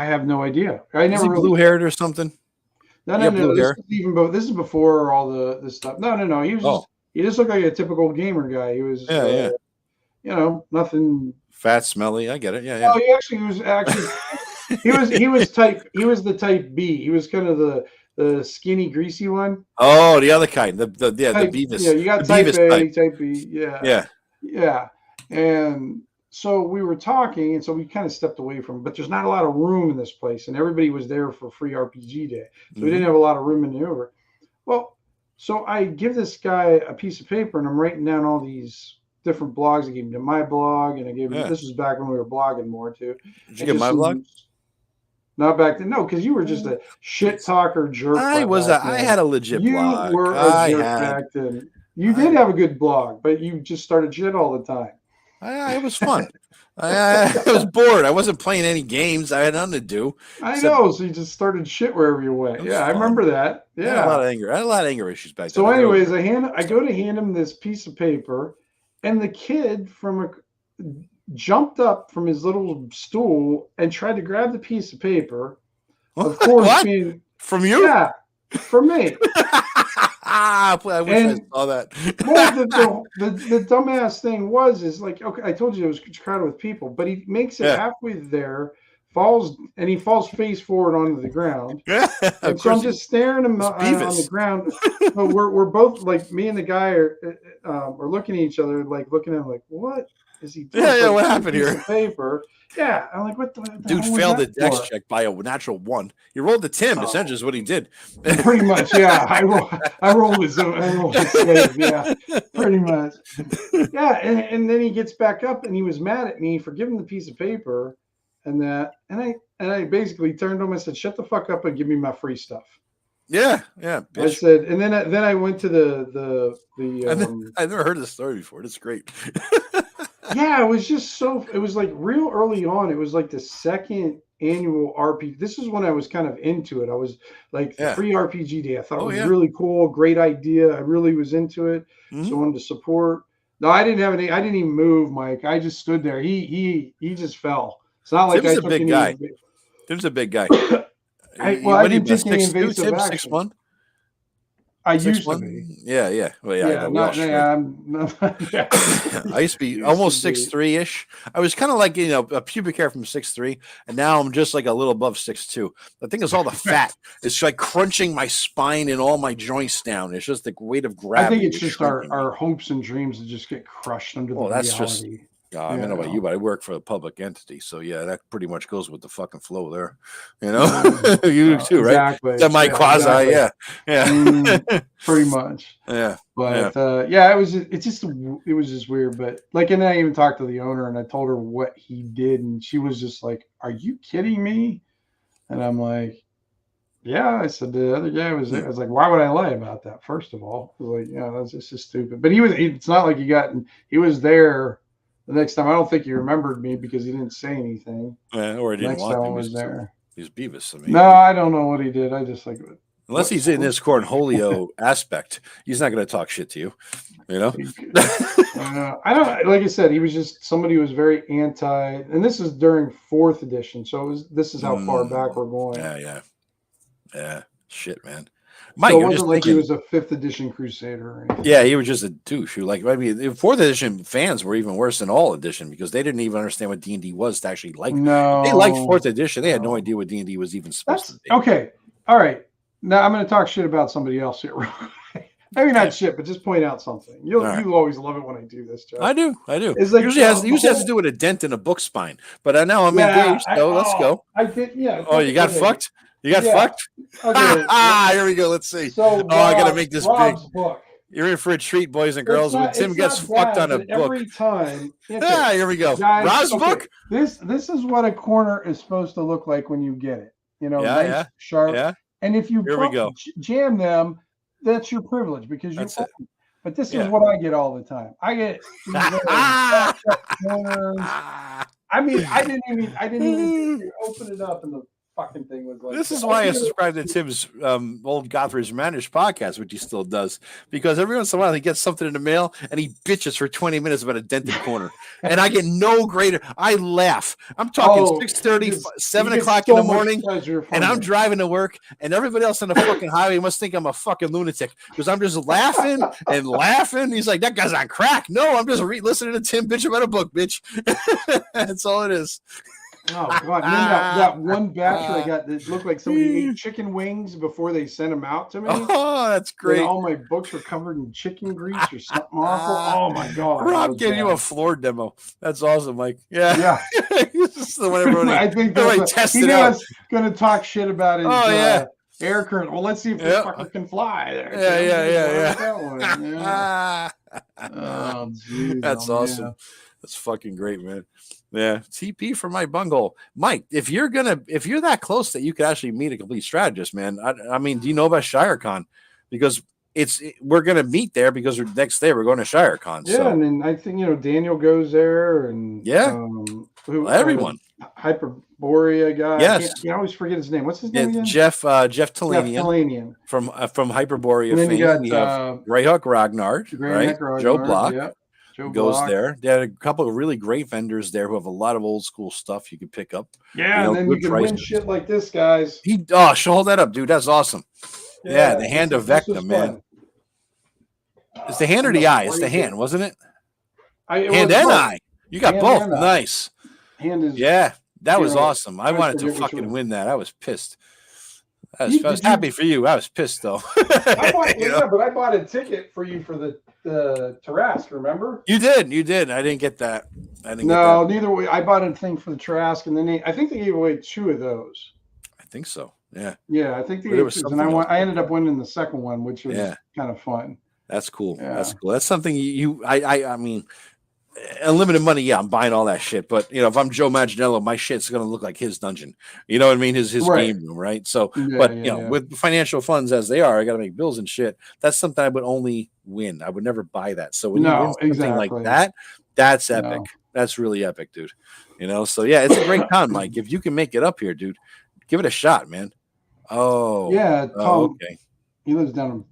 have no idea. I Is never he really blue cared. haired or something? No, You no, got blue no. This hair? is this is before all this stuff. No, no, no. Oh, He just looked like a typical gamer guy. He was yeah, yeah. nothing. Fat, smelly. I get it. Yeah, Oh, yeah. he was actually he was the type B. He was kind of the skinny, greasy one. Oh, the other kind. The Type, Beavis. you The got type Beavis type. A, type B. Yeah, Yeah. yeah. And so we were talking, and so we kind of stepped away from. But there's not a lot of room in this place, and everybody was there for free RPG day, so we Hmm. didn't have a lot of room to maneuver. Well, so I give this guy a piece of paper, and I'm writing down all these different blogs. I gave him to my blog, and I gave him. Yeah. This was back when we were blogging more too, Did you and get just my vlog? some. Not back then, no, because you were just a shit Please. talker jerk back I then. had a legit You blog. were a jerk back then. You did I, have a good blog, but you just started shit all the time. it was fun. I was bored. I wasn't playing any games. I had nothing to do. I Except know, so you just started shit wherever you it went. was Yeah, I fun. remember that. I had a lot Yeah. of anger. I had a lot of anger issues back then. So, I got over anyways, it. I go to hand him this piece of paper, and the kid jumped up from his little stool and tried to grab the piece of paper. Of course, What? being From you? yeah, for me. I wish I And saw that. well, the dumbass thing is like, okay, I told you it was crowded with people, but he makes it Yeah. halfway there, falls face forward onto the ground, Yeah. Of and so I'm course. just staring him It's on the Beavis. ground. But we're both like me and the guy are looking at each other, like looking at him, like what is he doing? Yeah, So yeah. I What give him a happened piece here? of paper. Yeah, I'm like, what the Dude hell was failed that the dex for? check by a natural one. He rolled the Tim, essentially, is what he did. Pretty much, yeah. I rolled his save, yeah, pretty much. Yeah, and then he gets back up and he was mad at me for giving the piece of paper and I basically turned to him and said, "Shut the fuck up and give me my free stuff." Yeah, yeah, I bitch. said, and then I went to the I've never heard this story before. That's great. yeah, it was like real early on. It was like the second annual RPG. This is when I was kind of into it. I was like the Yeah. free RPG day. I thought it Oh was yeah. really cool, great idea. I really was into it. So Hmm. I wanted to support. No, I didn't have any. I didn't even move, Mike. I just stood there. He just fell. It's not like Tim's I a took big any. guy. Tim's a big guy. I What are you? didn't take any 6'2", invasive Tim? six action. one, I six used to one. be. Yeah, yeah. Well, yeah, I Yeah, know. We all not shrank. yeah. I'm not, yeah. I used to be Used to almost be. 6'3" ish. I was kind of like a pubic hair from 6'3", and now I'm just like a little above 6'2". The thing is, all the fat is like crunching my spine and all my joints down. It's just the weight of I think gravity it's is just shrinking me. our hopes and dreams that just get crushed under the Oh, that's just reality. I don't know about you, but I work for a public entity, so yeah, that pretty much goes with the fucking flow there. You know, you do too, right? Exactly. Semi quasi, exactly. yeah. Pretty much. Yeah. But yeah, it was just weird. But like, and then I even talked to the owner and I told her what he did, and she was just like, "Are you kidding me?" And I'm like, "Yeah." I said the other guy was there. I was like, "Why would I lie about that?" First of all, I was like, "Yeah, that's just stupid." But it's not like he was there the next time. I don't think he remembered me because he didn't say anything. Or he didn't Next want time to. I was there. He's Beavis. I mean, No, I don't know what he did. I just like. Unless he's in his cornholio aspect, he's not going to talk shit to you. You know, I don't. Like I said, he was just somebody who was very anti. And this is during 4th edition, so this is how far back we're going. Yeah. Shit, man. Mike, so it wasn't like he was a 5th edition Crusader or anything. Yeah, he was just a douche. Like, I mean, 4th edition fans were even worse than all edition because they didn't even understand what D&D was to actually like. No, they liked 4th edition. They had no idea what D&D was even supposed to be. Okay, all right. Now I'm going to talk shit about somebody else here. Maybe not shit, but just point out something. You always love it when I do this, Joe. I do. It's like, usually has to do with a dent in a book spine. But now I'm engaged, so let's go. I did, yeah. Oh, you got fucked? You got fucked? Okay. Here we go. Let's see. So I got to make this Rob's big. Book. You're in for a treat, boys and girls, when Tim gets fucked on a book. Every time. Here we go. Guys, Rob's book? This is what a corner is supposed to look like when you get it. Nice, sharp. Yeah. And if you jam them, that's your privilege because you. But this is what I get all the time. I get corners. I mean, I didn't even open it up, and the fucking thing was like. This is why I subscribe to Tim's old Gotham's Managed podcast, which he still does, because every once in a while he gets something in the mail and he bitches for 20 minutes about a dented corner, and I get no greater. I laugh. I'm talking 6:30, 7 o'clock in the morning, and I'm driving to work, and everybody else on the fucking highway must think I'm a fucking lunatic because I'm just laughing and laughing. He's like, that guy's on crack. No, I'm just listening to Tim bitch about a book, bitch. That's all it is. Oh God! And then that one batch I got that looked like somebody ate chicken wings before they sent them out to me. Oh, that's great! And all my books were covered in chicken grease or something awful. Oh my God! Rob gave you a floor demo. That's awesome, Mike. Yeah. This is the one everybody. I think he knew I was going to talk shit about his air current. Well, let's see if this fucker can fly there. Yeah. Oh, geez, that's awesome. Yeah. That's fucking great, man. Yeah, TP for my bunghole, Mike. If you're that close that you could actually meet a complete strategist, man. I mean, do you know about ShireCon? Because we're gonna meet there because next day we're going to ShireCon. Yeah, so. And then I think Daniel goes there, and everyone. Hyperborea guy. Yes, I always forget his name. What's his name again? Jeff Talanian. From Hyperborea fame. You got Greyhawk Ragnar, right? Joe Block. Yep. Goes there. They had a couple of really great vendors there who have a lot of old school stuff you can pick up. Yeah, and then you can win shit like this, guys. Hold that up, dude. That's awesome. Yeah, the hand of Vecna, man. It's the hand or the eye? It's the hand, wasn't it? Hand and eye. You got both. Nice. Hand is. Yeah, that was awesome. I wanted to fucking win that. I was pissed. I was happy for you. I was pissed though. But I bought a ticket for you for the Tarrasque. Remember? You did. I didn't get that. Neither way. I bought a thing for the Tarrasque, and then I think they gave away 2 of those. I think so. Yeah. Yeah, I think they gave 2, and I ended up winning the second one, which was kind of fun. That's cool. Yeah. That's cool. That's something I mean. Unlimited money, I'm buying all that shit. But if I'm Joe Manganiello, my shit's gonna look like his dungeon. You know what I mean? His game room, right? So, with financial funds as they are, I got to make bills and shit. That's something I would only win. I would never buy that. So when you win something like that, that's epic. No. That's really epic, dude. So yeah, it's a great con, Mike. If you can make it up here, dude, give it a shot, man. Oh, yeah. Tom, okay. He lives down in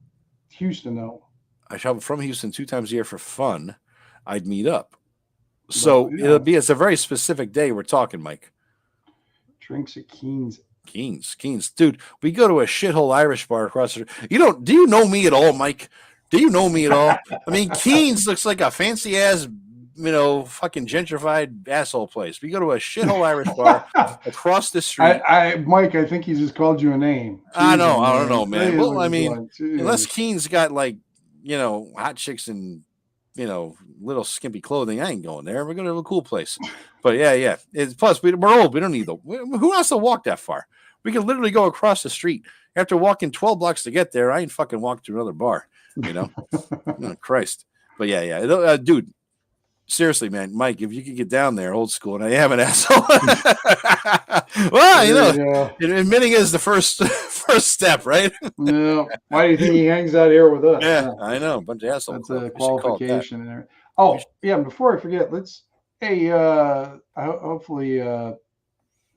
Houston, though. I travel from Houston 2 times a year for fun. I'd meet up. So it's a very specific day we're talking, Mike. Drinks at Keen's. Keen's. Dude, we go to a shithole Irish bar across the street. Do you know me at all, Mike? Do you know me at all? I mean, Keen's looks like a fancy ass, fucking gentrified asshole place. We go to a shithole Irish bar across the street. Mike, I think he just called you a name. I don't know, man. Well, I mean, unless Keen's got hot chicks and little skimpy clothing, I ain't going there. We're going to a cool place. But yeah. Plus, we're old. We don't need who wants to walk that far? We can literally go across the street. After walking 12 blocks to get there, I ain't fucking walked to another bar, Oh, Christ. But yeah. Dude, seriously, man, Mike, if you could get down there old school, and I am an asshole. Well, admitting is the first step, right? Yeah. Why do you think he hangs out here with us? Yeah, I know. A bunch of assholes. That's a qualification in there. Oh, yeah, before I forget, hopefully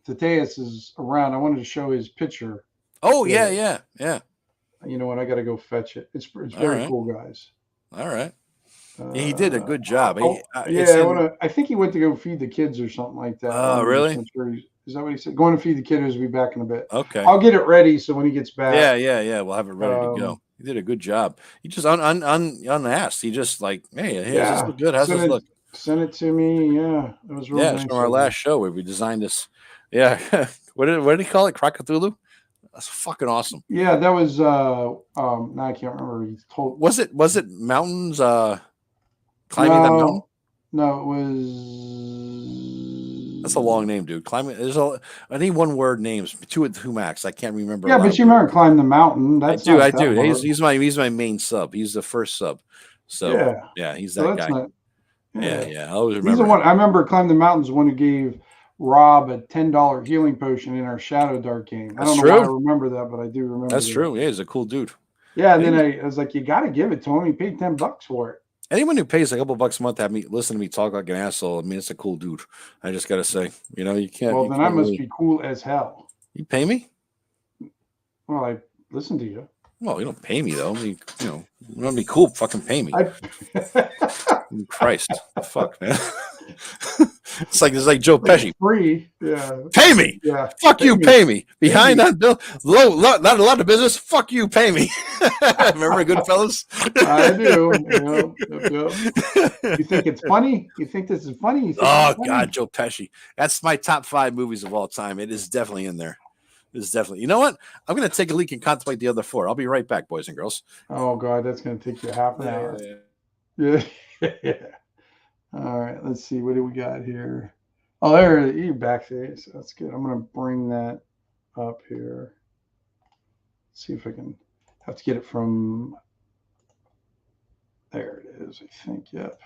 Tateus is around. I wanted to show his picture. Oh, yeah. You know what? I got to go fetch it. It's very cool, guys. All right. Yeah, he did a good job. I think he went to go feed the kids or something like that. Oh, really? Is that what he said? Going to feed the kiddos. Will be back in a bit. Okay. I'll get it ready so when he gets back. Yeah. We'll have it ready to go. He did a good job. He just unasked. He just like, hey, does this look good? How's this look? Send it to me. Yeah, it was really nice. It's from our last show where we designed this. Yeah. what did he call it? Krakatoulu? That's fucking awesome. Yeah, that was now I can't remember. He told. Was it mountains? Climbing that mountain? No, it was. That's a long name, dude. Climbing. I need one word names. Two max. I can't remember. Yeah, but you remember Climb the Mountain? I do. He's my main sub. He's the first sub. So yeah, he's that guy. Yeah. I always remember. He's the one. I remember Climb the Mountain's the one who gave Rob a $10 healing potion in our Shadow Dark game. I don't know why I remember that, but I do remember. That's true. Yeah, he's a cool dude. Yeah, and then I was like, you got to give it to him. He paid $10 for it. Anyone who pays a couple bucks a month to have me listen to me talk like an asshole, I mean, it's a cool dude. I just gotta say, you can't. Well, then I must be cool as hell. You pay me? Well, I listen to you. Well, you don't pay me though. I mean, you want to be cool? Fucking pay me. Christ, fuck, man. It's like Joe Pesci. Free, yeah. Pay me. Yeah. Fuck you, pay me. Behind that bill, not a lot of business. Fuck you, pay me. Remember Goodfellas? I do. You think it's funny? You think this is funny? God, Joe Pesci. That's my top 5 movies of all time. It is definitely in there. It's definitely. You know what? I'm going to take a leak and contemplate the other 4. I'll be right back, boys and girls. Oh God, that's going to take you half an hour. Yeah. All right, let's see. What do we got here? Oh, there you're back there. So that's good. I'm going to bring that up here. Let's see if I can. Have to get it from. There it is. I think. Yep.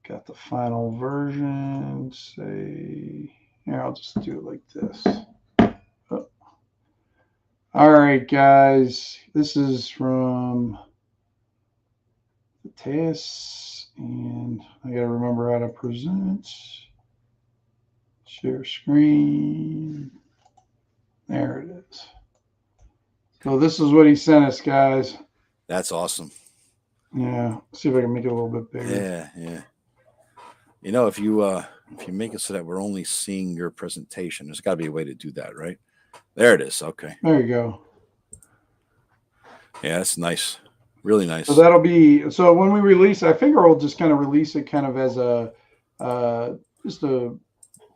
Got the final version. Say. Here, I'll just do it like this. Oh. All right, guys. This is from the TAS. And I got to remember how to present. Share screen. There it is. So this is what he sent us, guys. That's awesome. Yeah. See if I can make it a little bit bigger. Yeah. If you make it so that we're only seeing your presentation, there's got to be a way to do that, right? There it is. Okay. There you go. Yeah, that's nice. Really nice. So that'll be so when we release. I figure we'll just kind of release it kind of as a just a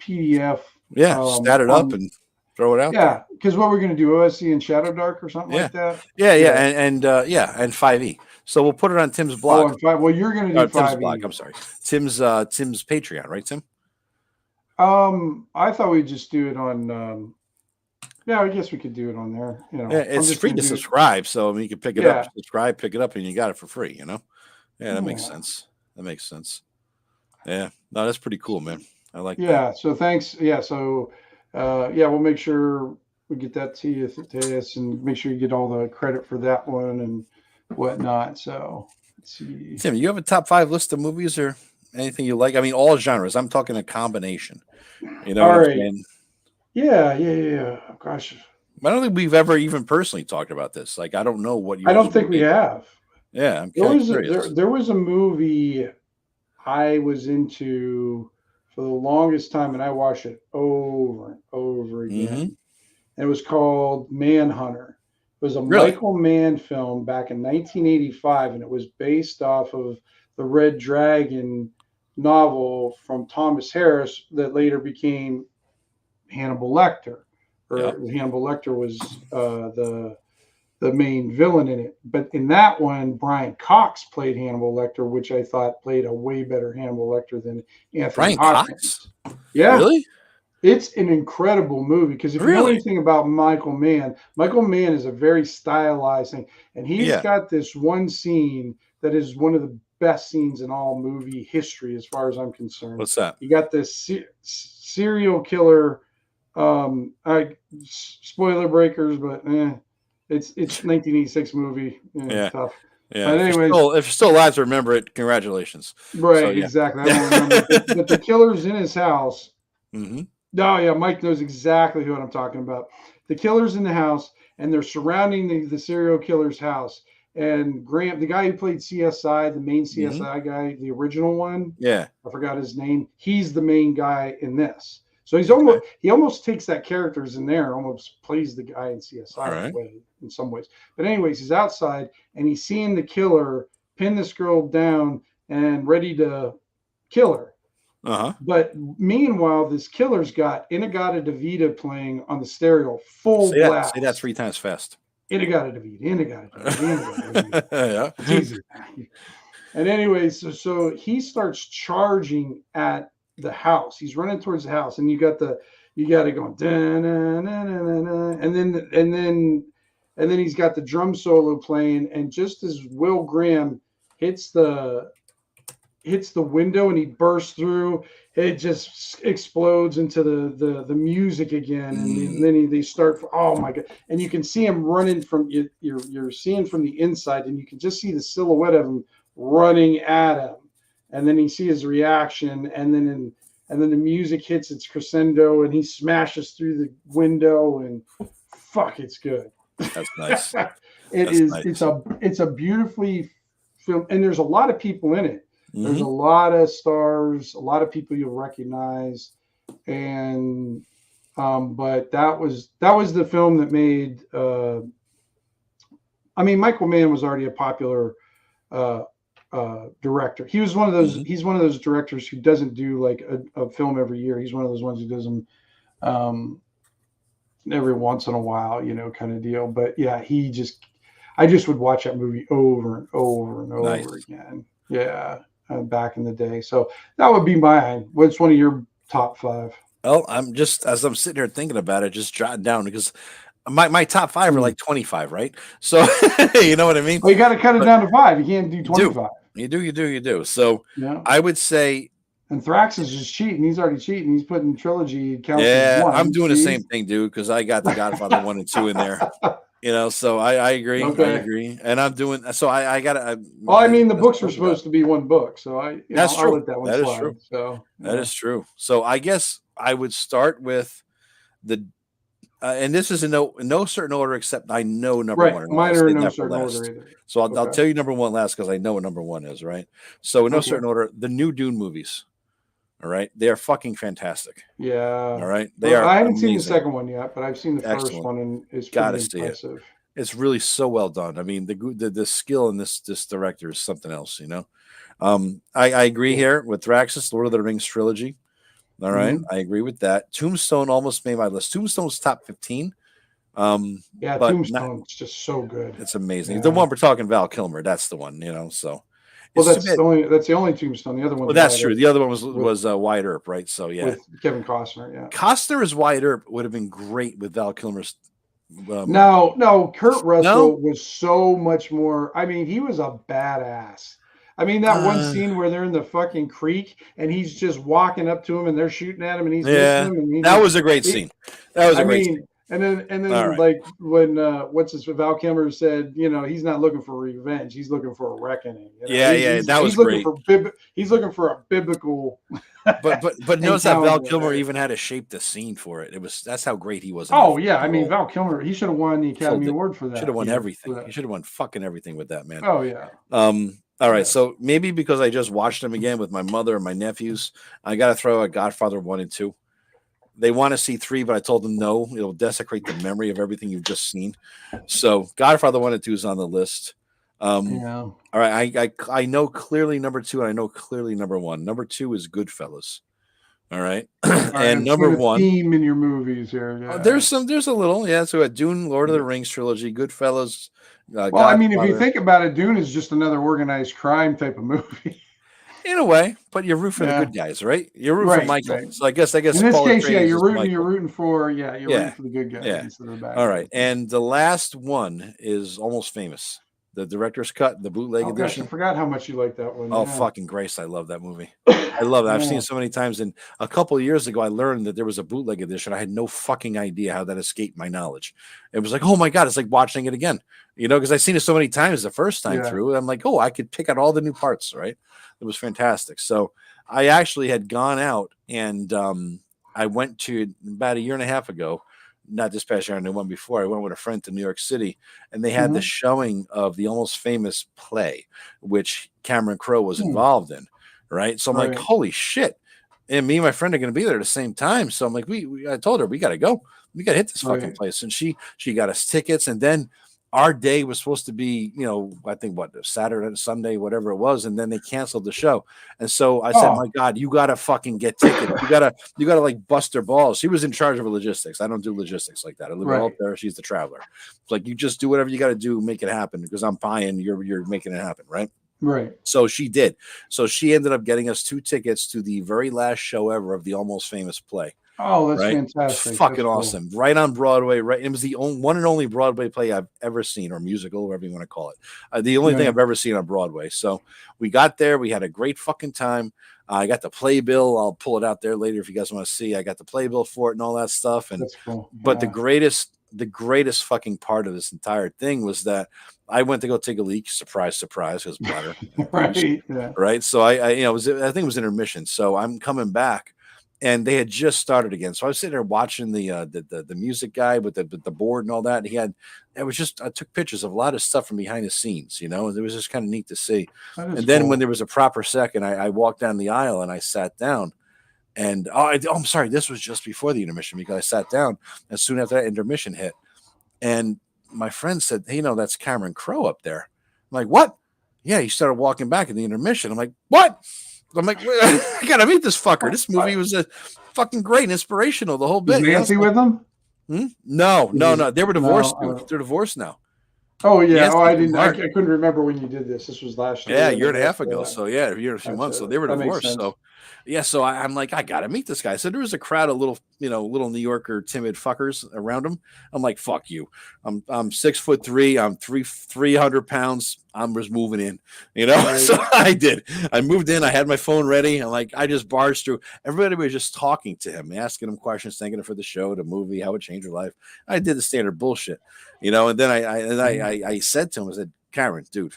PDF. Yeah, stat it up and throw it out. Yeah, because what we're going to do, OSC and Shadow Dark or something like that. Yeah, and 5e. So we'll put it on Tim's blog. Well, you're going to do 5e. Tim's blog. I'm sorry, Tim's Patreon, right, Tim? I thought we'd just do it on. Yeah, I guess we could do it on there. It's free to subscribe, so I mean, you can pick it up, subscribe, pick it up, and you got it for free. Yeah, that makes sense. Yeah, no, that's pretty cool, man. I like. Yeah, so thanks. Yeah, so we'll make sure we get that to you, Thaddeus, and make sure you get all the credit for that one and whatnot. So let's see. Tim, you have a top 5 list of movies or anything you like? I mean, all genres. I'm talking a combination. All right. Yeah. Gosh, I don't think we've ever even personally talked about this. Like, I don't know what you. I don't think we have. Yeah, I'm curious. There was a movie I was into for the longest time, and I watched it over and over again. Mm-hmm. And it was called Manhunter. It was a Michael Mann film back in 1985, and it was based off of the Red Dragon novel from Thomas Harris that later became Hannibal Lecter. Hannibal Lecter was the the main villain in it. But in that one, Brian Cox played Hannibal Lecter, which I thought played a way better Hannibal Lecter than Anthony Brian Hopkins. Cox? Yeah. Really? It's an incredible movie because if you know anything about Michael Mann is a very stylized thing. And he's got this one scene that is one of the best scenes in all movie history, as far as I'm concerned. What's that? You got this serial killer. Spoiler breakers, but it's 1986 movie. Tough. Yeah. But anyways, if you're still alive to remember it, congratulations. Right. So, exactly. I don't remember. But the killer's in his house. Mm-hmm. Oh, yeah. Mike knows exactly what I'm talking about. The killer's in the house, and they're surrounding the serial killer's house. And Graham, the guy who played CSI, the main CSI guy, the original one. Yeah. I forgot his name. He's the main guy in this. So he almost takes that characters in there, almost plays the guy in CSI in some ways. But anyways, he's outside and he's seeing the killer pin this girl down and ready to kill her. Uh-huh. But meanwhile, this killer's got In-A-Gadda-Da-Vida playing on the stereo, full blast. Say that 3 times fast. In-A-Gadda-Da-Vida, In-A-Gadda-Da-Vida. Yeah. It's easy. And anyways, so he starts charging at the house. He's running towards the house, and you got it going, and then he's got the drum solo playing, and just as Will Graham hits the window and he bursts through, it just explodes into the music again, and then they start. Oh my god! And you can see him running from you're seeing from the inside, and you can just see the silhouette of him running at him. And then you see his reaction, and then the music hits its crescendo, and he smashes through the window, and fuck, it's good. That's nice. Nice. It's a beautifully filmed, and there's a lot of people in it. Mm-hmm. There's a lot of stars, a lot of people you'll recognize, and but that was the film that made. Michael Mann was already a popular. Director. He was one of those. Mm-hmm. He's one of those directors who doesn't do like a film every year. He's one of those ones who does them every once in a while, kind of deal. But yeah, I just would watch that movie over and over and over again. Yeah, back in the day. So that would be mine. What's one of your top 5? Well, I'm just as I'm sitting here thinking about it, just jotting down because. My top 5 are like 25, right? So you know what I mean? Well, you got to cut it down to 5. You can't do 25. You do. So I would say. And Thrax is just cheating. He's already cheating. He's putting trilogy counts. Yeah, I'm doing the same thing, dude, because I got the Godfather 1 and 2 in there. So I agree. Okay. I agree. And I'm doing so. I got to. Well, the books were supposed to be one book, so that's true. I'll let that one slide. Is true. So that is true. So I guess I would start with the. And this is in no certain order, except I know number 1. Mine are in no certain order either. So I'll tell you number 1 last because I know what number 1 is, right? So in no certain order, the new Dune movies. All right, they are fucking fantastic. Yeah. All right, they are. I haven't amazing. seen the second one yet, but I've seen the first one, and it's pretty impressive. It's really so well done. The skill in this director is something else. I agree here with Thraxus, Lord of the Rings trilogy. All right, I agree with that. Tombstone almost made my list. Tombstone's top 15. Tombstone's just so good. It's amazing. Yeah. The one we're talking Val Kilmer, that's the one. So. Well, that's the only Tombstone. The other one. Well, that's true. The other one was Wyatt Earp, right? So yeah, with Kevin Costner. Yeah, Costner as Wyatt Earp would have been great with Val Kilmer's. No, Kurt Russell was so much more. He was a badass. That one scene where they're in the fucking creek and he's just walking up to him and they're shooting at him and he's missing him. And that was a great scene. That was a great scene. And then like when Val Kilmer said, he's not looking for revenge, he's looking for a reckoning. That was great. He's looking for a biblical. but notice that Val Kilmer even had to shape the scene for it. That's how great he was. Oh yeah, Val Kilmer, he should have won the Academy Award for that. Should have won everything. He should have won fucking everything with that, man. Oh yeah. All right, so maybe because I just watched them again with my mother and my nephews, I got to throw a Godfather 1 and 2. They want to see 3, but I told them no. It'll desecrate the memory of everything you've just seen. So Godfather 1 and 2 is on the list. All right, I know clearly number 2, and I know clearly number 1. Number 2 is Goodfellas. All right. All right, And I'm number seeing a one, theme in your movies here. Yeah. there's a little, yeah. So a Dune, Lord of the Rings trilogy, Goodfellas, Well, I mean, if you Godfather, think about it, Dune is just another organized crime type of movie. in a way, but you root for the Yeah. good guys, right? You root for Right. Michael. Right. So I guess In this Paul case, yeah, Atreides you're is rooting. You're Michael. rooting for. Yeah, you're rooting Yeah. for the good guys Yeah. instead of the bad All guys. right. And the last one is Almost Famous, the director's cut, the bootleg Oh gosh, I edition. forgot how much you like that one. Oh, Yeah. fucking Grace. I love that movie. I love it. I've seen Yeah. it so many times. And a couple of years ago, I learned that there was a bootleg edition. I had no fucking idea how that escaped my knowledge. It was like, oh my God, it's like watching it again, because I've seen it so many times the first time Yeah. through. I'm like, oh, I could pick out all the new parts, right? It was fantastic. So I actually had gone out and I went to about a year and a half ago, not this past year, the one before. I went with a friend to New York City, and they had the showing of the Almost Famous play, which Cameron Crowe was involved in, right? So I'm like, holy shit. And me and my friend are going to be there at the same time. So I'm like, I told her, we got to go. We got to hit this fucking place. And she got us tickets. And then our day was supposed to be, I think Saturday, Sunday, whatever it was. And then they canceled the show. And so I said, my God, you got to fucking get tickets. You got to like bust their balls. She was in charge of logistics. I don't do logistics like that. I live out there. She's the traveler. It's like, you just do whatever you got to do, make it happen, because I'm buying, you're making it happen. Right. Right. So she did. So she ended up getting us 2 tickets to the very last show ever of the Almost Famous play. Oh, that's fantastic. Fucking awesome. Cool. Right on Broadway. Right. It was the one and only Broadway play I've ever seen, or musical, whatever you want to call it. The only thing I've ever seen on Broadway. So we got there. We had a great fucking time. I got the playbill. I'll pull it out there later if you guys want to see. I got the playbill for it and all that stuff. And that's cool. But the greatest fucking part of this entire thing was that I went to go take a leak. Surprise, surprise, because bladder. Right. So I think it was intermission. So I'm coming back, and they had just started again. So I was sitting there watching the music guy with the board and all that. And I took pictures of a lot of stuff from behind the scenes, and it was just kind of neat to see. And then when there was a proper second, I walked down the aisle and I sat down. And I'm sorry, this was just before the intermission, because I sat down as soon after that intermission hit. And my friend said, hey, that's Cameron Crowe up there. I'm like, what? Yeah, he started walking back in the intermission. I'm like, what? I'm like, I gotta meet this fucker. This movie was a fucking great and inspirational, the whole bit. Is Nancy with him? No. They were divorced. They're divorced now. Oh yeah. I didn't. I couldn't remember when you did this. This was last year. Yeah, a year and a half ago. So yeah, a year and a few months. So they were divorced. So yeah, so I'm like, I gotta meet this guy. So there was a crowd of little New Yorker timid fuckers around him. I'm like, fuck you. I'm 6'3". I'm 300 pounds. I'm just moving in, So I did. I moved in. I had my phone ready. And I just barged through. Everybody was just talking to him, asking him questions, thanking him for the show, the movie, how it changed your life. I did the standard bullshit, And then I said to him, I said, Cameron, dude,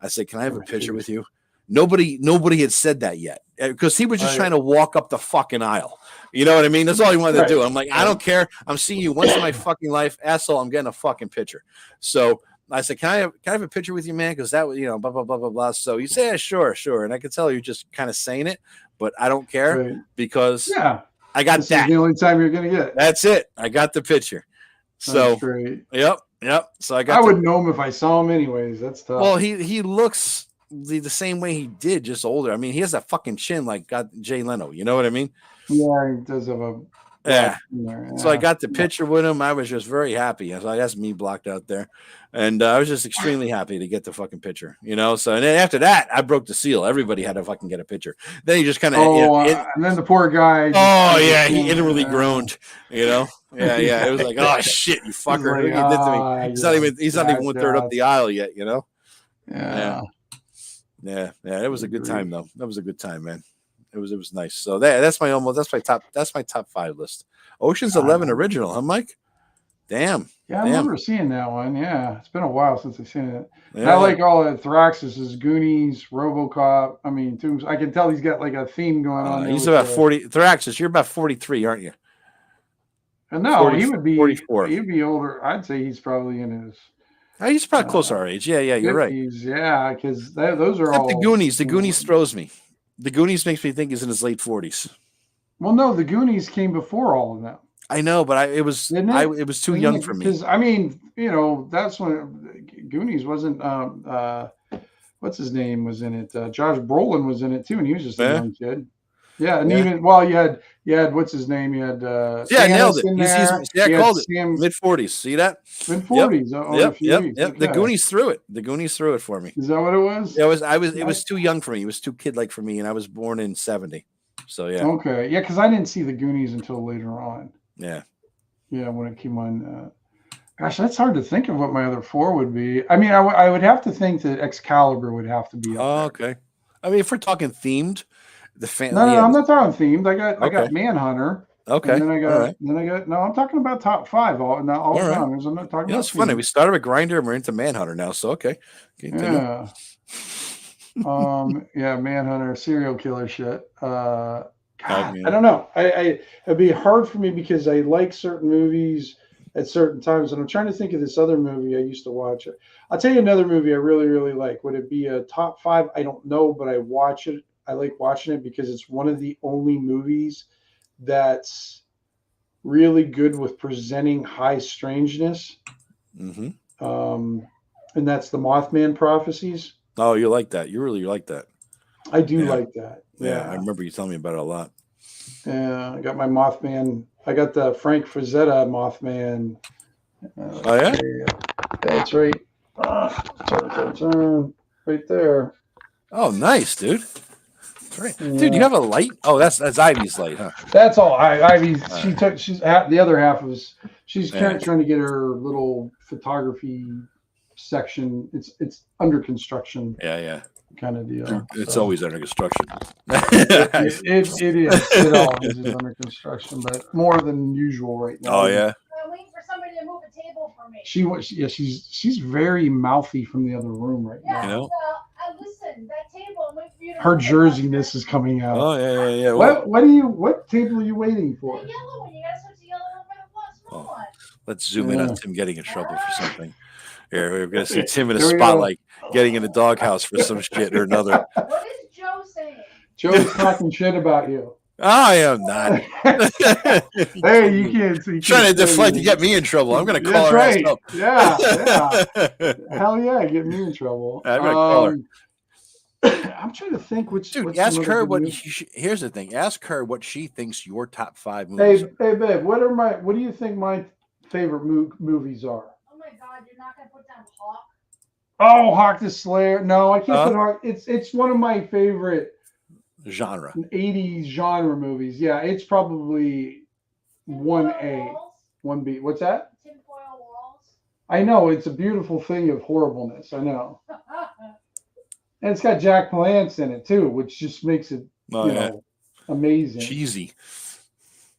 I said, can I have a picture with you? Nobody had said that yet, because he was just trying to walk up the fucking aisle. You know what I mean? That's all he wanted to do. I'm like, I don't care. I'm seeing you once in my fucking life, asshole. I'm getting a fucking picture. So I said, can I have a picture with you, man? Because that was, blah, blah, blah, blah, blah. So you say, yeah, sure. And I could tell you're just kind of saying it, but I don't care because I got this that. Is the only time you're going to get. That's it. I got the picture. So, yep. So I wouldn't know him if I saw him anyways. That's tough. Well, he looks the same way he did, just older. I mean, he has that fucking chin like got Jay Leno. You know what I mean? Yeah, he does have a. Yeah. So I got the picture with him. I was just very happy. I was like, that's me blocked out there. And I was just extremely happy to get the fucking picture, So, and then after that, I broke the seal. Everybody had to fucking get a picture. Then he just kind of. And then the poor guy. Oh, yeah. He inwardly groaned, Yeah. It was like, oh, shit, you fucker. Look what you did to me. He's not even 1/3 up the aisle yet, Yeah. Yeah. It was a good time, though. That was a good time, man. It was nice. So that's my top 5 list. Ocean's 11 original, huh, Mike? Damn. Yeah, I remember seeing that one. Yeah, it's been a while since I've seen it. Yeah. I like all the Thraxis, Goonies, RoboCop. I mean, I can tell he's got like a theme going on. He's about 40. Thraxis, you're about 43, aren't you? No, 40, he would be 44. He'd be older. I'd say he's probably in his. He's probably close to our age. Yeah, you're 50s, right. Yeah, because those are all the Goonies. The Goonies throws me. The Goonies makes me think he's in his late 40s. Well, no, the Goonies came before all of them. I know, but it was too young for me. Because I mean, that's when Goonies wasn't. What's his name was in it? Josh Brolin was in it too, and he was just a young kid. Yeah, and Yeah. even you had what's his name? You had Yeah, nailed Stannis it. in He's there. yeah, I You had called it. Sam Mid-40s. See that? mid Yep. 40s only a Yep. few Yep. weeks. Yep. The Okay. Goonies threw it. The Goonies threw it for me. Is that what it was? Yeah, it was too young for me. It was too kid-like for me, and I was born in 70. So yeah. Okay. Yeah, because I didn't see the Goonies until later on. Yeah. Yeah, when it came on. Gosh, that's hard to think of what my other four would be. I mean, I would have to think that Excalibur would have to be up Oh, there. okay. I mean, if we're talking themed, the fan. No, Yeah. I'm not talking themed. I Okay. got Manhunter, and Okay. then All right. I got. No, I'm talking about top five all All right. genres. I'm not talking Yeah, about it's funny. themed. We started with Grinder and we're into Manhunter now. So okay. Continue. Yeah. Yeah, Manhunter, serial killer shit. God, I don't know. It'd be hard for me because I like certain movies at certain times, and I'm trying to think of this other movie I used to watch. I'll tell you another movie I really, really like. Would it be a top five? I don't know, but I watch it. I like watching it because it's one of the only movies that's really good with presenting high strangeness. Mm-hmm. And that's the Mothman Prophecies. Oh, you like that? You really like that? I do like that. Yeah, I remember you telling me about it a lot. Yeah, I got my Mothman. I got the Frank Frazetta Mothman. Oh yeah, that's right. Right there. Oh, nice, dude. That's right, dude. You have a light. Oh, that's Ivy's light, huh? That's all. Ivy. She's the other half was. She's trying to get her little photography section. It's under construction. Yeah. Kind of deal. It's always under construction. It is. It always is under construction, but more than usual right now. Oh yeah. I'm waiting for somebody to move a table for me. She's very mouthy from the other room right now. You know? Listen, that table. I'm waiting for you to Her move it. jerseyness is coming out. Oh yeah. What table are you waiting for? The yellow one. You gotta switch the yellow one for the small one. Let's zoom in on Tim getting in trouble for something. Here, we're gonna see Tim in a Here we spotlight getting in a doghouse for some shit or another. What is Joe saying? Joe's talking shit about you. I am not. Hey, you can't see. Trying to deflect to get me in trouble. I'm gonna call her ass up. Yeah. Hell yeah, get me in trouble. I'm gonna call her. I'm trying to think which. Dude, ask her what. Here's the thing. Ask her what she thinks your top 5 movies. Hey, babe. What do you think my favorite movies are? Oh my God, you're not gonna put down Hawk. Oh, Hawk the Slayer. No, I can't put Hawk. It's one of my favorite genre. 80s genre movies. Yeah, it's probably 1A, 1B. What's that? Tinfoil walls. I know it's a beautiful thing of horribleness. I know. And it's got Jack Palance in it too, which just makes it amazing. Cheesy.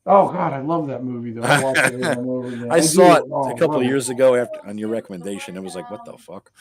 Oh God, I love that movie though. I watched it over and over again. I saw it a couple of years ago after on your recommendation. It was like, what the fuck?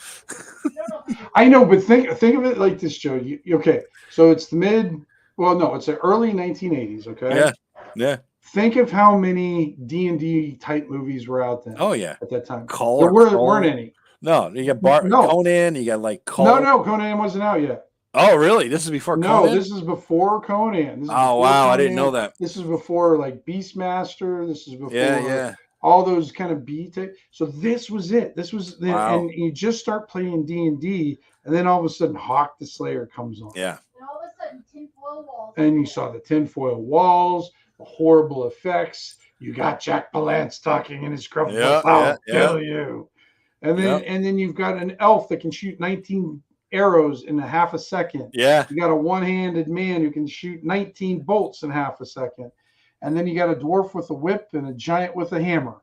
I know, but think of it like this, Joe. Okay, so it's the it's the early 1980s. Okay. Yeah. Think of how many D&D type movies were out there. Oh yeah. At that time, there weren't any. No, you got Conan. You got like Conan. No, Conan wasn't out yet. Oh, really? This is before Conan? No, this is before Conan. Oh, wow. I didn't know that. This is before like Beastmaster. This is before yeah. all those kind of B type. So this was it. This was wow. And you just start playing D&D, and then all of a sudden Hawk the Slayer comes on. Yeah. And all of a sudden tinfoil walls. And you saw the tinfoil walls, the horrible effects. You got Jack Palance talking in his gruff voice. I'll kill you. And then you've got an elf that can shoot 19 arrows in a half a second. Yeah. You got a one-handed man who can shoot 19 bolts in half a second. And then you got a dwarf with a whip and a giant with a hammer.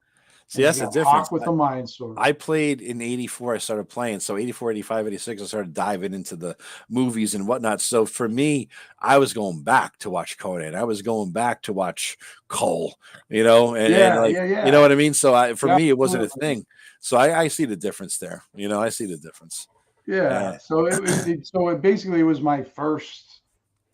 See, that's the difference. Hawk with a mind sword. I played in 84. I started playing. So 84, 85, 86, I started diving into the movies and whatnot. So for me, I was going back to watch Conan. I was going back to watch Cole, you know, and you know what I mean? So for me, it wasn't a thing. So I see the difference there. You know, I see the difference. Yeah. So it basically was my first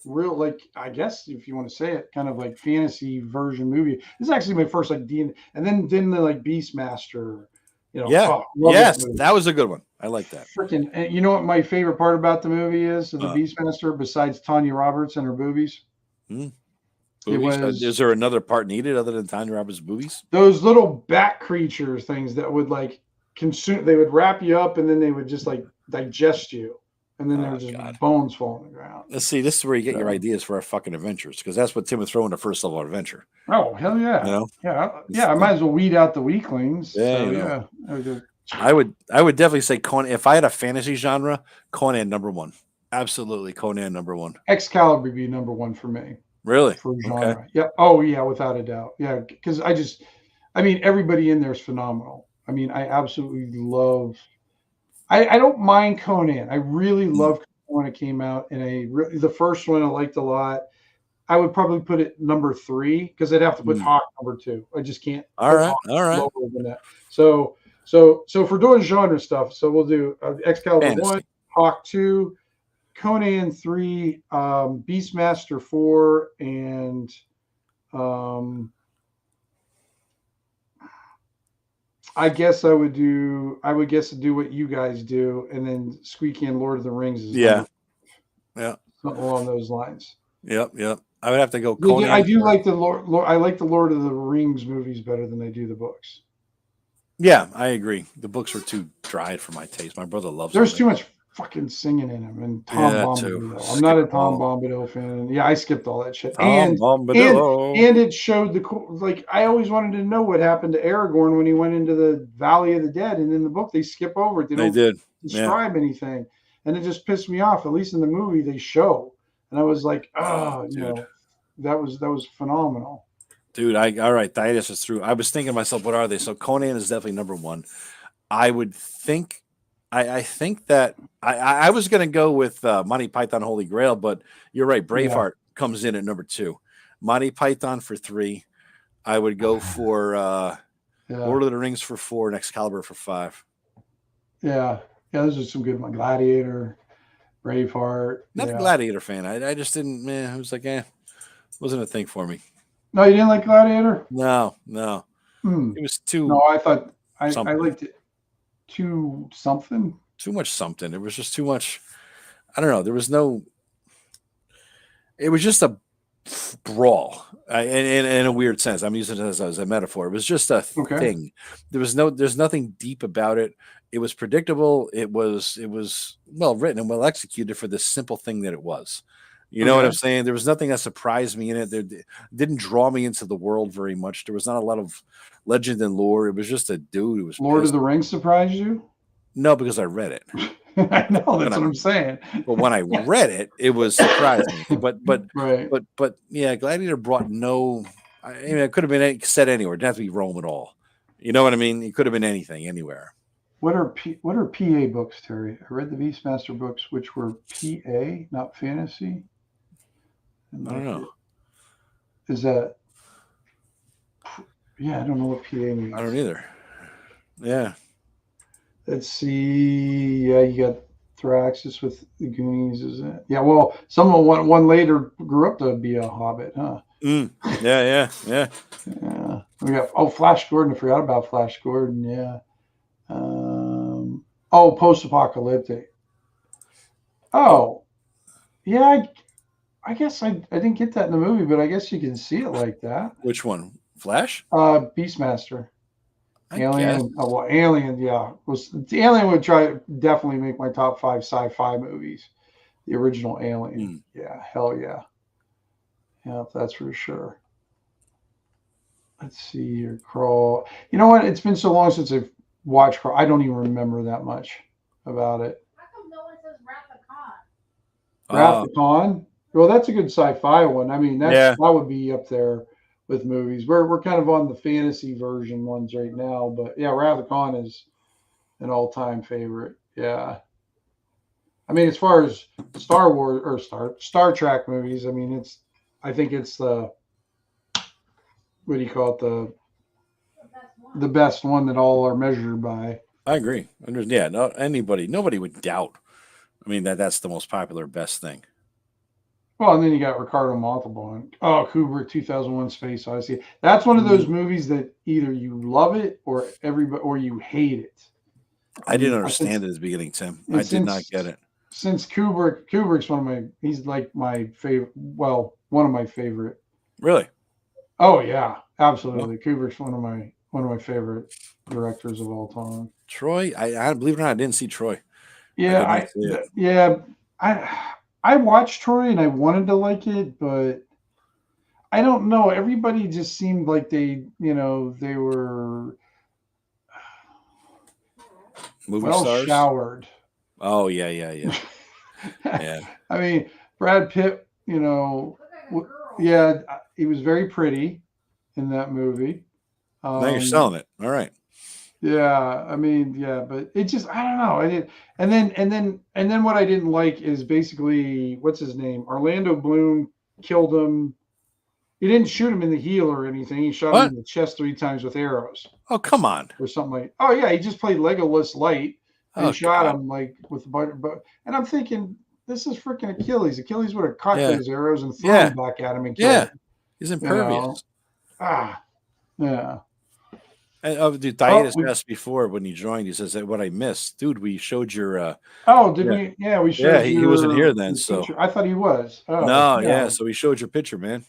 real, like, I guess if you want to say it, kind of like fantasy version movie. This is actually my first like D, and then the like Beastmaster. You know. Yeah. That was a good one. I like that. Freaking. You know what my favorite part about the movie is? The Beastmaster, besides Tanya Roberts and her boobies. Is there another part needed other than Tanya Roberts' boobies? Those little bat creatures things that would like consume. They would wrap you up and then they would just like digest you. and then there's just bones falling on the ground. Let's see. This is where you get your ideas for our fucking adventures, because that's what Tim would throw in the first level adventure. Oh hell yeah! You know? Yeah. I might as well weed out the weaklings. Yeah, so, you know. yeah. I would definitely say Conan. If I had a fantasy genre, Conan #1. Absolutely, Conan #1. Excalibur would be #1 for me. Really? For genre. Okay. Yeah. Oh yeah, without a doubt. Yeah, because I mean, everybody in there is phenomenal. I mean, I absolutely love. I don't mind Conan. I really loved when it came out, and the first one I liked a lot. I would probably put it #3 because I'd have to put Hawk #2. I just can't. All right. Lower than that. So if we're doing genre stuff, so we'll do Excalibur Fantasy. 1, Hawk 2, Conan 3, Beastmaster 4, and I guess I would do what you guys do, and then Squeaky and Lord of the Rings is something along those lines. Yep. I would have to go Conan. I do like the Lord. I like the Lord of the Rings movies better than I do the books. Yeah, I agree. The books were too dry for my taste. My brother loves. There's too much fucking singing in them, and Tom Bombadil. I'm not a Tom Bombadil fan. Yeah, I skipped all that shit. And it showed I always wanted to know what happened to Aragorn when he went into the Valley of the Dead, and in the book they skip over it. They don't describe anything, and it just pissed me off. At least in the movie they show, and I was like, that was phenomenal. Dude, all right, Diatus is through. I was thinking to myself, what are they? So Conan is definitely #1. I would think. I think that I was going to go with Monty Python Holy Grail, but you're right. Braveheart comes in at #2. Monty Python for 3. I would go for Lord of the Rings for 4 and Excalibur for 5. Yeah, those are some good ones. Gladiator, Braveheart. Not a Gladiator fan. I just didn't. Man, I was like, wasn't a thing for me. No, you didn't like Gladiator? No. It was too. No, I thought I liked it. Too much something. It was just too much. I don't know. There was no. It was just a brawl, in a weird sense. I'm using it as a metaphor. It was just a thing. There's nothing deep about it. It was predictable. It was well written and well executed for the simple thing that it was. You know what I'm saying? There was nothing that surprised me in it. It didn't draw me into the world very much. There was not a lot of legend and lore. It was just a dude who was Lord of the Rings surprised you? No, because I read it. I know, that's what I'm saying. But when I read it, it was surprising. But yeah, Gladiator brought no. I mean, it could have been set anywhere. It didn't have to be Rome at all. You know what I mean? It could have been anything, anywhere. What are PA books, Terry? I read the Beastmaster books, which were PA, not fantasy. I don't know. Is that? Yeah, I don't know what PA means. I don't either. Yeah. Let's see. Yeah, you got Thraxus with the Goonies, isn't it? Yeah. Well, someone one later grew up to be a Hobbit, huh? Yeah. Yeah. We got Flash Gordon. I forgot about Flash Gordon. Yeah. Post-apocalyptic. Oh, yeah. I guess I didn't get that in the movie, but I guess you can see it like that. Which one? Flash? Beastmaster. Alien. Alien. Yeah, Alien would definitely make my top 5 sci-fi movies. The original Alien. Yeah, hell yeah. Yeah, that's for sure. Let's see your Crawl. You know what? It's been so long since I've watched Crawl. I don't even remember that much about it. How come no one says Wrath of Khan? Wrath of Khan? Well, that's a good sci-fi one. I mean, that would be up there with movies. We're kind of on the fantasy version ones right now, but yeah, Wrath of Khan is an all-time favorite. Yeah. I mean, as far as Star Wars or Star Trek movies, I mean, I think it's the, what do you call it? The best one that all are measured by. I agree. Yeah, nobody would doubt. I mean, that's the most popular, best thing. Well, and then you got Ricardo Montalban. Oh, Kubrick, 2001: Space Odyssey. That's one of those movies that either you love it or you hate it. I didn't understand it at the beginning, Tim. I did not get it. Since Kubrick's he's like my favorite. Well, one of my favorite. Really? Oh yeah, absolutely. Yeah. Kubrick's one of my favorite directors of all time. Troy, I believe it or not, I didn't see Troy. Yeah, couldn't see it. yeah, I watched Troy and I wanted to like it, but I don't know. Everybody just seemed like they were Movie well stars. showered. Oh yeah, yeah, yeah, yeah. I mean, Brad Pitt, Look like a girl. yeah, he was very pretty in that movie. Now you're Um, selling it. All right. yeah, I mean, yeah, but it just, I don't know. I did, and then what I didn't like is basically what's his name? Orlando Bloom killed him. He didn't shoot him in the heel or anything. He shot him What? in the chest 3 times with arrows Oh come on. or something like. Oh yeah, he just played Legolas light Oh and shot God. him like with but. And I'm thinking, this is freaking Achilles. Achilles would have caught Yeah. those arrows and thrown Yeah. them back at him and killed Yeah. him. He's You know, impervious. yeah. And, oh, dude, Oh, Dietas asked before when he joined. He says that what I missed, dude. We showed your. did Yeah. we? Yeah, we Yeah. showed He wasn't here your then. So picture. I thought he was. Oh, no. yeah. Yeah. So we showed your picture, man.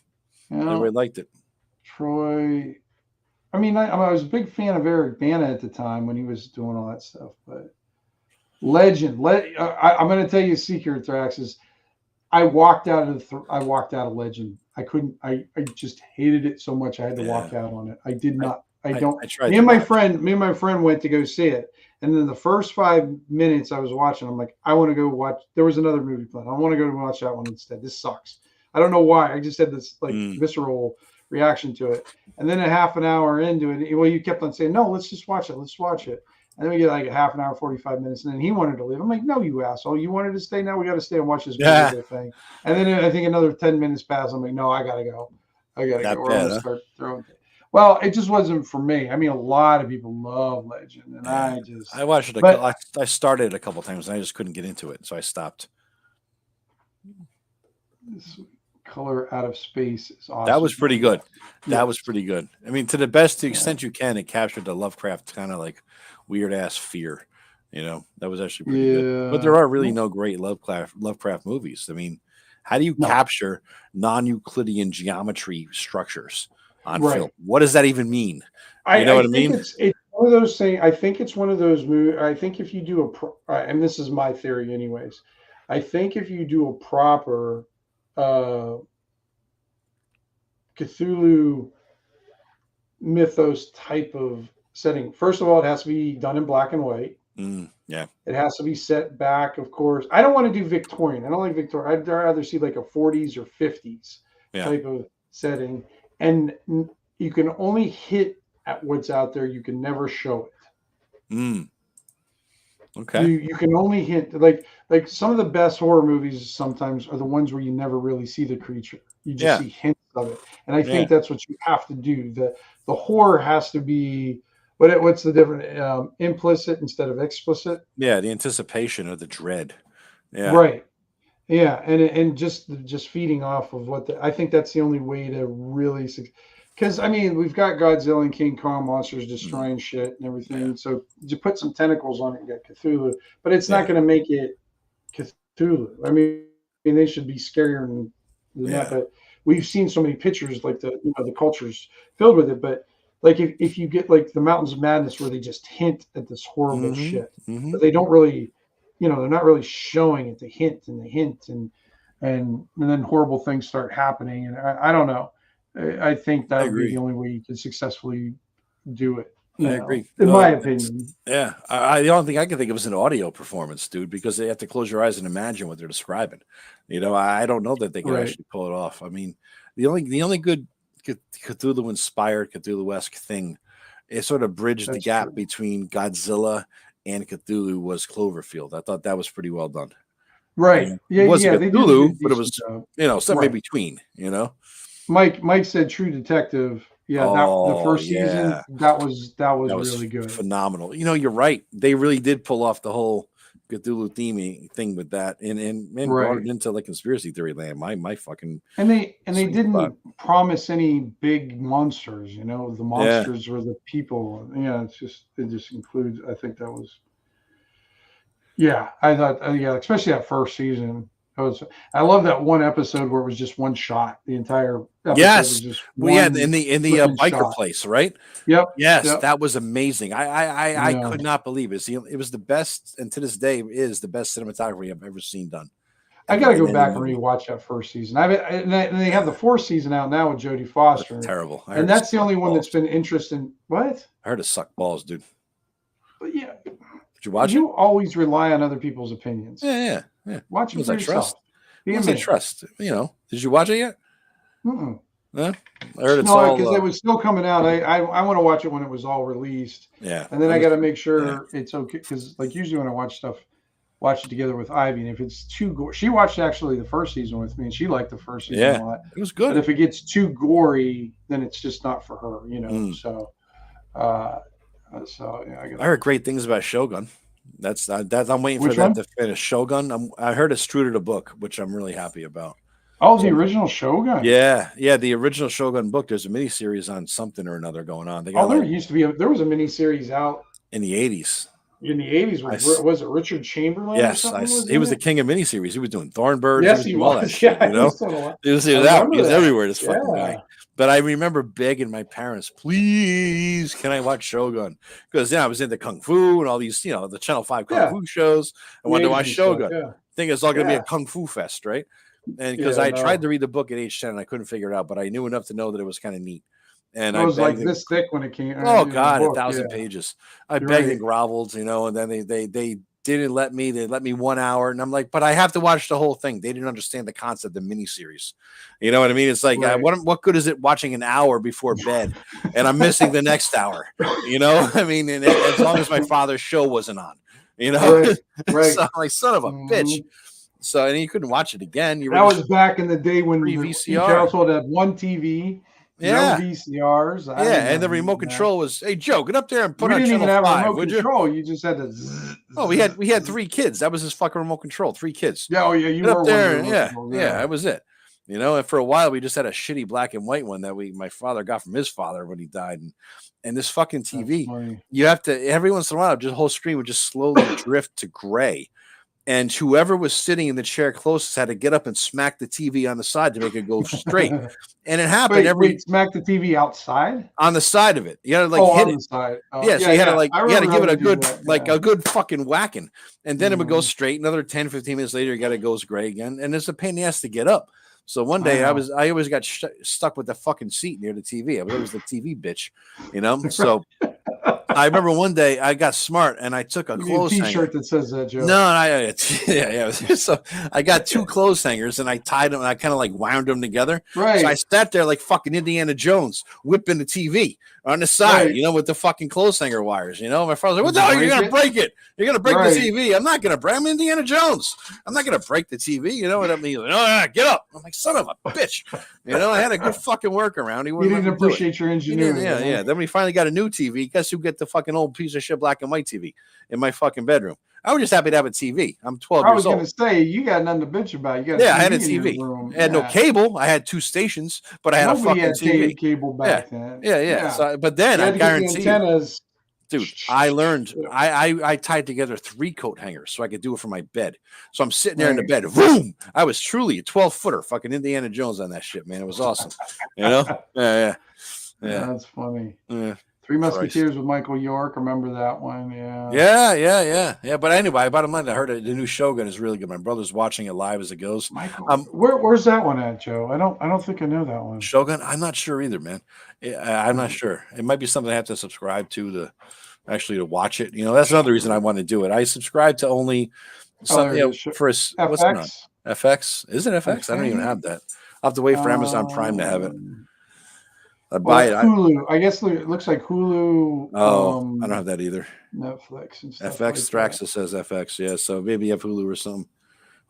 You Everybody know, liked it. Troy. I mean, I was a big fan of Eric Bana at the time when he was doing all that stuff. But legend. I'm going to tell you a secret, Thrax. Is I walked out of I walked out of Legend. I couldn't. I just hated it so much. I had to walk out on it. I did I, not. I don't. I tried to watch. Me and my friend went to go see it, and then the first 5 minutes I was watching, I'm like, I want to go watch. There was another movie playing. I want to go watch that one instead. This sucks. I don't know why. I just had this like visceral reaction to it. And then a half an hour into it, well, you kept on saying, no, let's just watch it. Let's watch it. And then we get like a half an hour, 45 minutes, and then he wanted to leave. I'm like, no, you asshole. You wanted to stay. Now we got to stay and watch this movie thing. And then I think another 10 minutes passed. I'm like, no, I got to go. I got to go. We're going to start throwing things. Well, it just wasn't for me. I mean, a lot of people love Legend, and I watched it. I started a couple times, and I just couldn't get into it, so I stopped. This Color Out of Space is awesome. That was pretty good. That was pretty good. I mean, to the best extent you can, it captured the Lovecraft kind of like weird ass fear. You know, that was actually pretty good. But there are really no great Lovecraft movies. I mean, how do you capture non-Euclidean geometry structures on film? What does that even mean? You know what I mean? It's one of those things. I think it's one of those movies. I think if you do and this is my theory, anyways. I think if you do a proper Cthulhu mythos type of setting, first of all, it has to be done in black and white. Yeah, it has to be set back, of course. I don't want to do Victorian. I don't like Victorian. I'd rather see like a 40s or 50s type of setting. And you can only hit at what's out there. You can never show it. Okay. You can only hint like some of the best horror movies sometimes are the ones where you never really see the creature. You just see hints of it. And I think that's what you have to do. The horror has to be what's the difference? Implicit instead of explicit. Yeah, the anticipation of the dread. Yeah. Right. Yeah, and just feeding off of I think that's the only way to really, because I mean we've got Godzilla and King Kong monsters destroying shit and everything. So you put some tentacles on it, you got Cthulhu, but it's not going to make it Cthulhu. I mean they should be scarier than that. But we've seen so many pictures like the culture's filled with it. But like if you get like the Mountains of Madness where they just hint at this horrible shit, but they don't really. They're not really showing it. They hint and then horrible things start happening. And I don't know. I think that would be the only way you can successfully do it. I agree. In my opinion. Yeah. The only thing I can think of is an audio performance, dude, because they have to close your eyes and imagine what they're describing. I don't know that they can actually pull it off. I mean, the only good Cthulhu-inspired, Cthulhu-esque thing is sort of bridged the gap between Godzilla and Cthulhu was Cloverfield. I thought that was pretty well done. Right. It wasn't Cthulhu, but it was something in between. Mike said True Detective. Yeah, the first season that was really good, phenomenal. You're right. They really did pull off the whole Cthulhu thing with that, and brought it into like conspiracy theory land. My fucking and they didn't promise any big monsters. The monsters were the people. It just includes. I think that was. Yeah, I thought. Especially that first season. I love that one episode where it was just one shot. The entire episode Yes, was just we one had in the flipping biker shot. place, right? Yep. Yes, Yep. that was amazing. I Yeah. could not believe it. It was the best, and to this day is the best cinematography I've ever seen done. I got to in go any back and movie. rewatch that first season. And they have the fourth season out now with Jodie Foster. That's terrible. And that's the only one that's been interesting. What? I heard it suck balls, dude. But yeah. Did you watch You it? always rely on other people's opinions. Yeah. Watch it for yourself. I trust. You know, did you watch it yet? Mm-mm. Yeah. I heard it's no, all because it was still coming out. I want to watch it when it was all released. Yeah. And then I got to make sure it's okay, because like usually when I watch stuff, watch it together with Ivy, and if it's too gory, she watched actually the first season with me, and she liked the first season a lot. It was good. But if it gets too gory, then it's just not for her, you know. So yeah, I heard great things about Shogun. That's I'm waiting Which for that one? to finish. Shogun. I heard it's true to the book, which I'm really happy about. Oh, the original Shogun. Yeah, the original Shogun book. There's a miniseries on something or another going on. They got there used to be there was a miniseries out in the 80s. In the 80s, was it Richard Chamberlain? Yes, he was the king of miniseries. He was doing Thornbirds. Yes, he was. All that shit, you know, he was everywhere. This fucking guy. But I remember begging my parents, please, can I watch Shogun? Because I was into Kung Fu and all these, you know, the Channel 5 Kung Fu shows. I wanted to watch Shogun. I think it's all going to be a Kung Fu fest, right? And because I tried to read the book at age 10 and I couldn't figure it out, but I knew enough to know that it was kind of neat. And it was like this thick when it came. Oh God, 1,000 pages. I begged and groveled, you know, and then they didn't let me. They let me 1 hour, and I'm like, but I have to watch the whole thing. They didn't understand the concept of miniseries. You know what I mean? It's like, what good is it watching an hour before bed, and I'm missing the next hour? You know, I mean, and as long as my father's show wasn't on, you know, so I'm like, son of a bitch. So and you couldn't watch it again. That was back in the day when VCR. Each household had one TV. No VCRs. And the remote control was, hey Joe, get up there and put on channel 5, would you? Control. You just had to. Zzz, oh, we had 3 kids. That was his fucking remote control. 3 kids. Yeah. Oh yeah, you were up there. Yeah, that was it. You know, and for a while we just had a shitty black and white one that my father got from his father when he died, and this fucking TV. You have to every once in a while, just the whole screen would just slowly drift to gray. And whoever was sitting in the chair closest had to get up and smack the TV on the side to make it go straight. And it happened smack the TV outside on the side of it. You had to hit on it. The side. So you had to you had to give it a good a good fucking whacking, and then it would go straight. Another 10, 15 minutes later, you got it goes gray again, and it's a pain in the ass to get up. So one day I always got stuck with the fucking seat near the TV. I was always the TV bitch, you know. So. I remember one day I got smart and I took a clothes T-shirt that says that, Joe. No, So I got 2 clothes hangers and I tied them and I kind of like wound them together. Right. So I sat there like fucking Indiana Jones whipping the TV on the side, you know, with the fucking clothes hanger wires. You know, my father's like, "What the hell? You're gonna break it? You're gonna break the TV?" I'm not gonna break. I'm Indiana Jones. I'm not gonna break the TV. You know what I mean? He's like, "Oh, get up!" I'm like, "Son of a bitch!" You know, I had a good fucking workaround. He didn't appreciate your ingenuity. Yeah. Then we finally got a new TV. Guess who get the fucking old piece of shit black and white TV in my fucking bedroom? I was just happy to have a TV. I'm 12 years old. I was going to say, you got nothing to bitch about. You got I had a TV. I had no cable. I had 2 stations, but I had a fucking TV. Cable back then. Yeah. So, but then I guarantee you, dude, I learned. I tied together 3 coat hangers so I could do it for my bed. So I'm sitting there in the bed. Boom! I was truly a 12-footer, fucking Indiana Jones on that shit, man. It was awesome. You know? Yeah. That's funny. Yeah. 3 Musketeers with Michael York. Remember that one? Yeah. But anyway, bottom line, I heard the new Shogun is really good. My brother's watching it live as it goes. Michael, where's that one at, Joe? I don't think I know that one. Shogun? I'm not sure either, man. I'm not sure. It might be something I have to subscribe to watch it. You know, that's another reason I want to do it. I subscribe to only something for what's it on? FX? Is it FX? I don't even have that. I'll have to wait for Amazon Prime to have it. I buy it. Hulu. I guess it looks like Hulu. Oh, I don't have that either. Straxa says FX. Yeah, so maybe you have Hulu or something.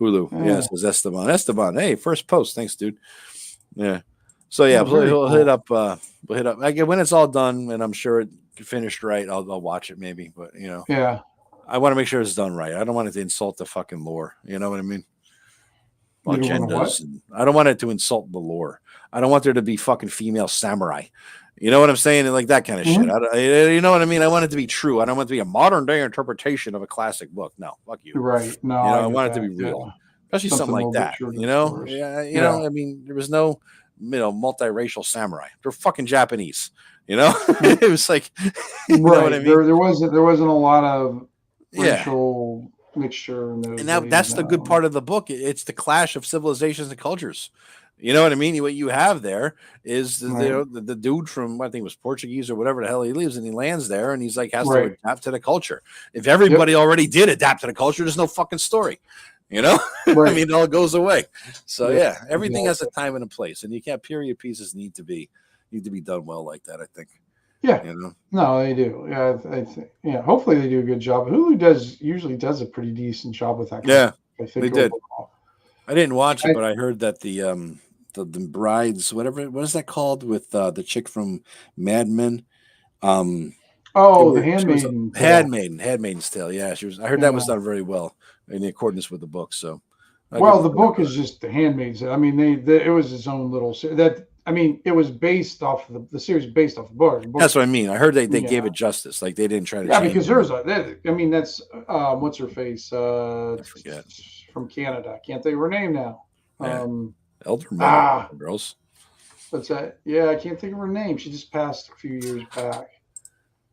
Hulu. Yeah, it says Esteban. Hey, first post. Thanks, dude. Yeah. So yeah, we'll hit up. We'll hit up. Again, when it's all done, and I'm sure it finished right, I'll watch it maybe. But you know, yeah, I want to make sure it's done right. I don't want it to insult the fucking lore. You know what I mean? Agendas. I don't want it to insult the lore. I don't want there to be fucking female samurai. You know what I'm saying? And like that kind of shit. You know what I mean? I want it to be true. I don't want it to be a modern day interpretation of a classic book. No, fuck you. Right. No, I want it to be real. especially something a like little bit that. shorter You know, stories. yeah, you know. I mean, there was no multiracial samurai. They're fucking Japanese. You know, it was like, you know what I mean? There wasn't a lot of Yeah. racial mixture in those And now days. that's the good part of the book. It's the clash of civilizations and cultures. You know what I mean? What you have there is the dude from, I think it was Portuguese or whatever the hell he lives, and he lands there, and he's like has to adapt to the culture. If everybody already did adapt to the culture, there's no fucking story. You know, I mean, it all goes away. So yeah, everything has a time and a place, and you can't. Period pieces need to be done well like that, I think. Yeah, you know, no, they do. Yeah, I think. Yeah, hopefully they do a good job. Hulu usually does a pretty decent job with that. Yeah, I think they did. overall. I didn't watch it, but I heard that the brides, whatever, what is that called, with the chick from Mad Men? The Handmaid's Tale. Yeah, she was. I heard that was done very well in accordance with the book. So, the book is just The Handmaid's. I mean, it was its own little that. I mean, it was based off the series, based off the book. That's what I mean. I heard they gave it justice. Like they didn't try to. Yeah, because there's I mean, that's what's her face? I forget. From Canada. I can't think of her name now. Elder girls. What's that? Yeah, I can't think of her name. She just passed a few years back.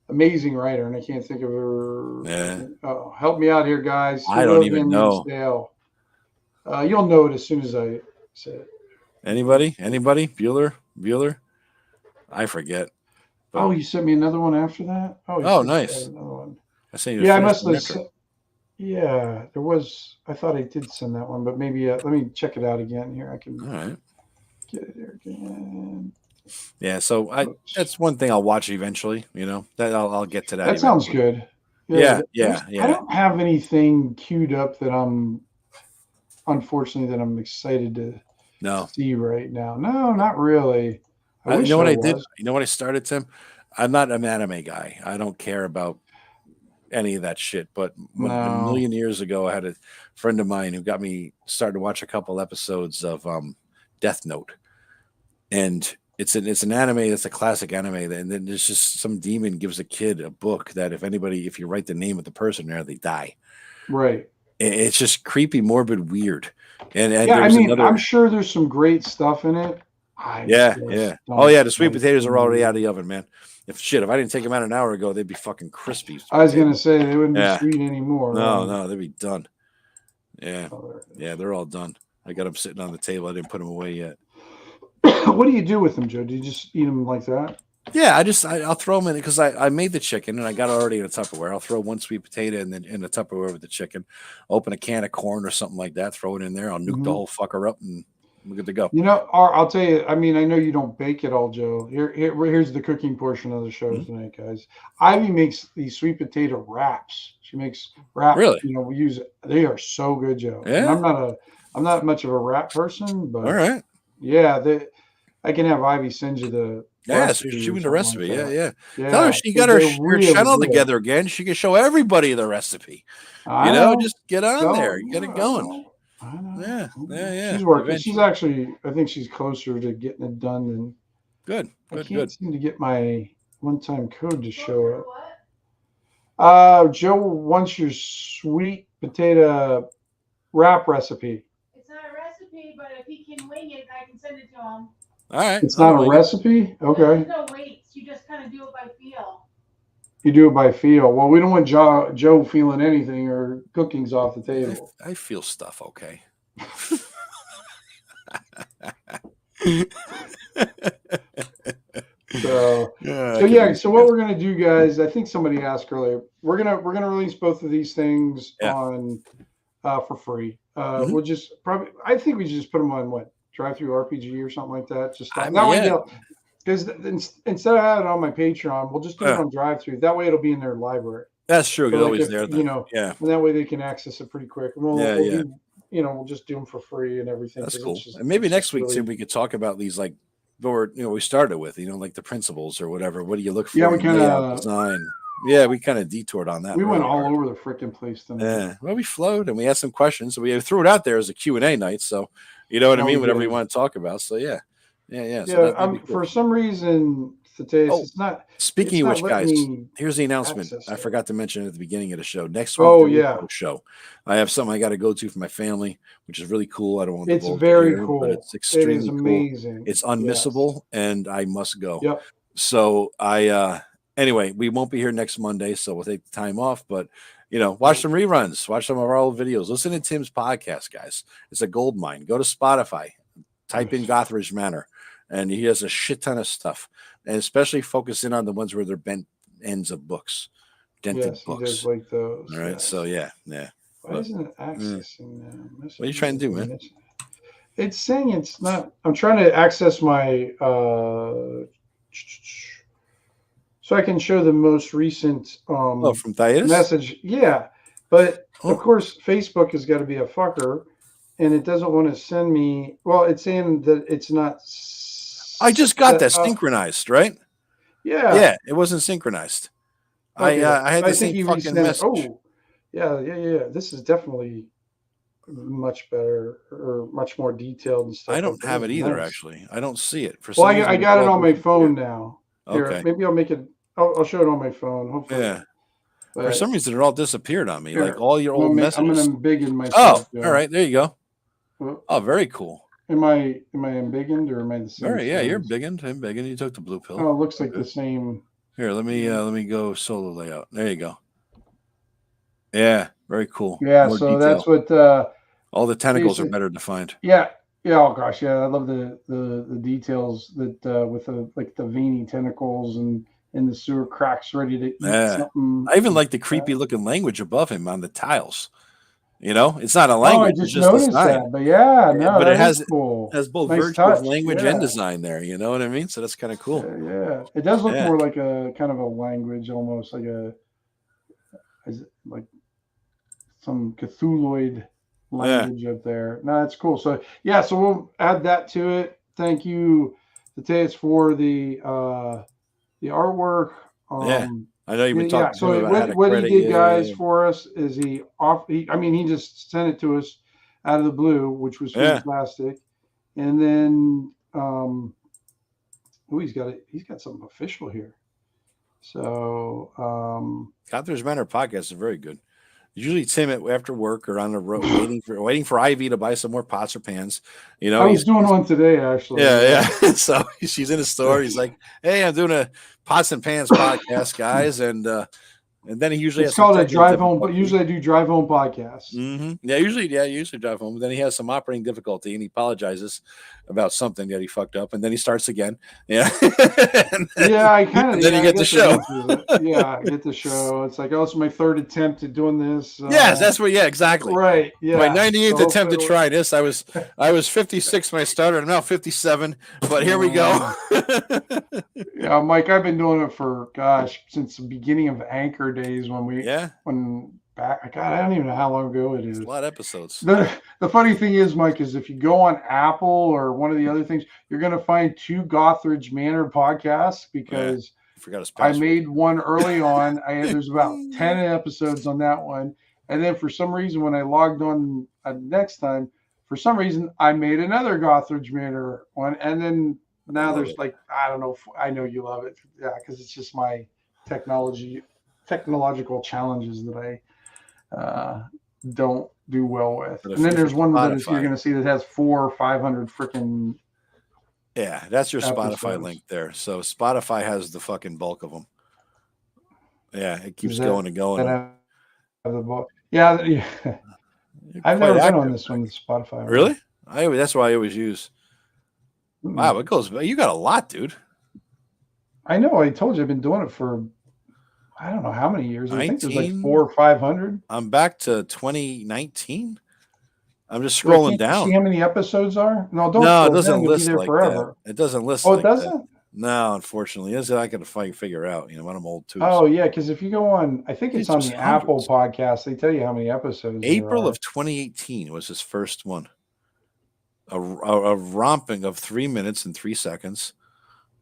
Amazing writer, and I can't think of her. Yeah. Oh, help me out here, guys. I don't even know. You'll know it as soon as I say it. Anybody? Bueller? I forget. But... Oh, you sent me another one after that? Oh, nice. Another one. I must have. Yeah, there was. I thought I did send that one, but maybe let me check it out again here. I can. All right. Get it there again. Yeah, so that's one thing I'll watch eventually. You know, that I'll get to that. That sounds good. Yeah. I don't have anything queued up that I'm excited to see right now. No, not really. You know what I did? You know what I started, Tim? I'm not an anime guy. I don't care about any of that shit. But a million years ago, I had a friend of mine who got me started to watch a couple episodes of Death Note, and it's an anime that's a classic anime. And then there's just some demon gives a kid a book that if you write the name of the person there, they die. Right. It's just creepy, morbid, weird. And I mean, I'm sure there's some great stuff in it. Yeah. Oh yeah, the sweet potatoes are already out of the oven, man. If I didn't take them out an hour ago, they'd be fucking crispy. I was gonna say they wouldn't be sweet anymore. No, they'd be done. Yeah, they're all done. I got them sitting on the table. I didn't put them away yet. What do you do with them, Joe? Do you just eat them like that? Yeah, I'll throw them in because I made the chicken and I got it already in a Tupperware. I'll throw one sweet potato in the Tupperware with the chicken. Open a can of corn or something like that. Throw it in there. I'll nuke the whole fucker up and we're good to go. You know, I'll tell you. I mean, I know you don't bake it all, Joe. Here's the cooking portion of the show tonight, guys. Ivy makes these sweet potato wraps. She makes wraps. Really? You know, they are so good, Joe. Yeah. And I'm not much of a wrap person, but all right. Yeah, I can have Ivy send you the. Yeah, so she's shooting the recipe. Yeah. Tell her she got her channel together again. She can show everybody the recipe. Just get on there. Get it going. I know. Yeah. She's working. Eventually. She's actually, I think she's closer to getting it done than. Good. I can't seem to get my one-time code to show up. Joe wants your sweet potato wrap recipe. It's not a recipe, but if he can wing it, I can send it to him. All right. It's not a recipe? Okay. There's no weights. You just kind of do it by feel. You do it by feel. Well, we don't want Joe feeling anything or cooking's off the table. I feel stuff okay. So what we're gonna do, guys, I think somebody asked earlier, we're gonna release both of these things on for free. We'll just I think we should just put them on Drive-Thru RPG or something like that. Just that way, because instead of having it on my Patreon, we'll just do it on Drive-Thru. That way, it'll be in their library. That's true. It's always there. And that way they can access it pretty quick. And we'll just do them for free and everything. That's cool. And maybe next week, Tim, we could talk about these we started with, like the principles or whatever. What do you look for? Yeah, we kind of design. Yeah, we kind of detoured on that. We went all over the freaking place tonight. Yeah, well, we flowed and we asked some questions. So we threw it out there as a Q&A night. So you know what I mean? Whatever you want to talk about. So yeah. So cool. For some reason, Thaddeus. Oh, speaking of which, guys, here's the announcement. I forgot to mention at the beginning of the show. Next week, the show. I have something I got to go to for my family, which is really cool. I don't want to It's very cool, but it's extremely amazing. Cool. It's unmissable, and I must go. Yep. So anyway, we won't be here next Monday, so we'll take the time off. But watch some reruns, watch some of our old videos, listen to Tim's podcast, guys. It's a gold mine. Go to Spotify, type in Gothridge Manor, and he has a shit ton of stuff, and especially focusing on the ones where they're bent ends of books, dented books. He does like those. All right, so yeah. Why isn't it accessing them? What are you trying to do, man? It's saying it's not. I'm trying to access my so I can show the most recent from Thaddeus message. Yeah, but of course Facebook has got to be a fucker, and it doesn't want to send me. Well, it's saying that it's not. I just got that synchronized, right? Yeah, it wasn't synchronized. Okay. I had the same fucking message. Oh, yeah. This is definitely much better or much more detailed and stuff. I don't have it either, actually. I don't see it. Well, I got it on my phone now. Here, okay. Maybe I'll make it. I'll show it on my phone. Hopefully. Yeah. But for some reason, it all disappeared on me. Here, like all your old messages. I'm going to embiggen myself. Oh, all right. There you go. Oh, very cool. Am I embiggened or am I the same? Very, yeah, you're embiggened. You took the blue pill. Oh, it looks like the same. Here, let me go solo layout. There you go. Yeah, very cool. Yeah, more so detail. That's what all the tentacles are better defined. Yeah. Oh gosh, yeah, I love the details that with the veiny tentacles and the sewer cracks ready to eat something. I even like the creepy looking language above him on the tiles. It's not a language. I just noticed that, but but it has cool. Has both virtual language and design there. You know what I mean? So that's kind of cool. Yeah, it does look more like a kind of a language, almost like some Cthulhuid language up there. No, that's cool. So so we'll add that to it. Thank you, Thaddeus, for the artwork. I know you've been talking. So what he did, guys, for us is he just sent it to us out of the blue, which was fantastic. And then he's got something official here. So Gothridge Manor podcast is very good. Usually Tim after work or on the road waiting for Ivy to buy some more pots or pans. I was doing one today, actually. Yeah. So she's in the store. He's like, "Hey, I'm doing a pots and pans podcast, guys," and then he usually it's called a drive home. But usually I do drive home podcasts. Mm-hmm. Yeah, usually drive home. But then he has some operating difficulty and he apologizes about something that he fucked up, and then he starts again. Yeah, I kind of. Then you get the show. I get the show. It's like, it's my third attempt at doing this. Yes, that's what. Yeah, exactly. Right. Yeah. My 98th attempt to try this. I was 56 when I started. I'm now 57. But here we go. Yeah, Mike, I've been doing it for since the beginning of Anchor days I don't even know how long ago it is. It's a lot of episodes. The funny thing is, Mike, is if you go on Apple or one of the other things, you're going to find 2 Gothridge Manor podcasts because I made one early on. There's about 10 episodes on that one. And then for some reason, when I logged on next time, for some reason, I made another Gothridge Manor one. And then now there's I don't know. I know you love it. Yeah, because it's just my technological challenges that I don't do well with. And then there's one that you're going to see that has 400 or 500 freaking. Yeah, that's your Spotify link there. So Spotify has the fucking bulk of them. Yeah, it keeps going and going. Yeah. I've never been on this one with Spotify. Really? That's what I always use. Wow, it goes. You got a lot, dude. I know. I told you I've been doing it for I don't know how many years. I think there's like 400 or 500. I'm back to 2019. I'm just scrolling down. See how many episodes are? No, it doesn't list like that. It doesn't list. Oh, it doesn't. No, unfortunately, this I got to figure out. When I'm old too. Oh yeah, because if you go on, I think it's on the Apple podcast. They tell you how many episodes. April of 2018 was his first one. A romping of 3 minutes and 3 seconds,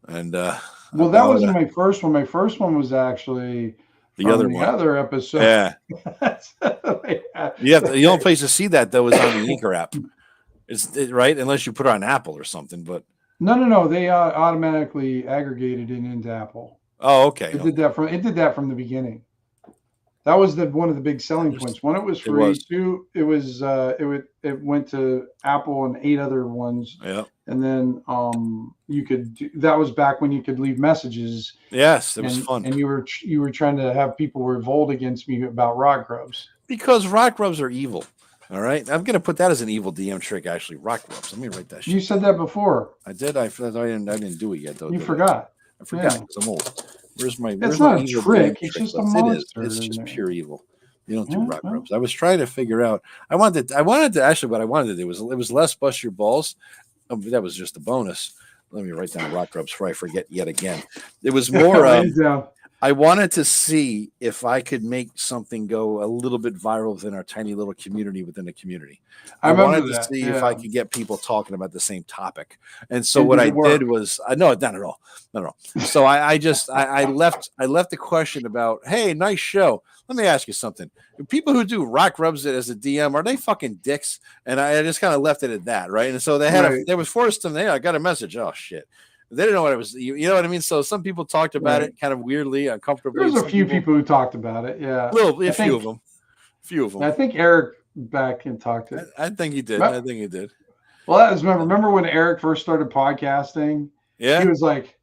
and well, that wasn't my first one. My first one was actually the other episode. Yeah, the only place to see that though is on the Anchor app. It's right unless you put it on Apple or something. But No. They automatically aggregated it into Apple. Oh, okay. It did that from the beginning. That was one of the big selling points. One, it was free. Two, it went to Apple and 8 other ones. Yeah. And then that was back when you could leave messages. Yes, it was fun. And you were trying to have people revolt against me about rock grubs. Because rock grubs are evil. All right. I'm gonna put that as an evil DM trick, actually. Rock grubs. Let me write that shit. You said that before. I did. I didn't do it yet though. You forgot. I forgot because I'm old. Where's my It's not a trick. It's just a monster. It's just pure evil. You don't do rock grubs. I was trying to figure out. I wanted to actually. What I wanted to do was it was less bust your balls. That was just a bonus. Let me write down rock grubs before I forget yet again. It was more. I wanted to see if I could make something go a little bit viral within our tiny little community within the community. I wanted to see if I could get people talking about the same topic. And so what I did was, no, not at all. So I left the question about, hey, nice show. Let me ask you something. People who do rock rubs as a DM, are they fucking dicks? And I just kind of left it at that, right? And so they had there was forced them. I got a message. Oh shit. They didn't know what it was. You know what I mean? So some people talked about it kind of weirdly, uncomfortably. There's a few people who talked about it. Yeah. A few of them. I think Eric back and talked to it. I think he did. Well, remember when Eric first started podcasting? Yeah. He was like,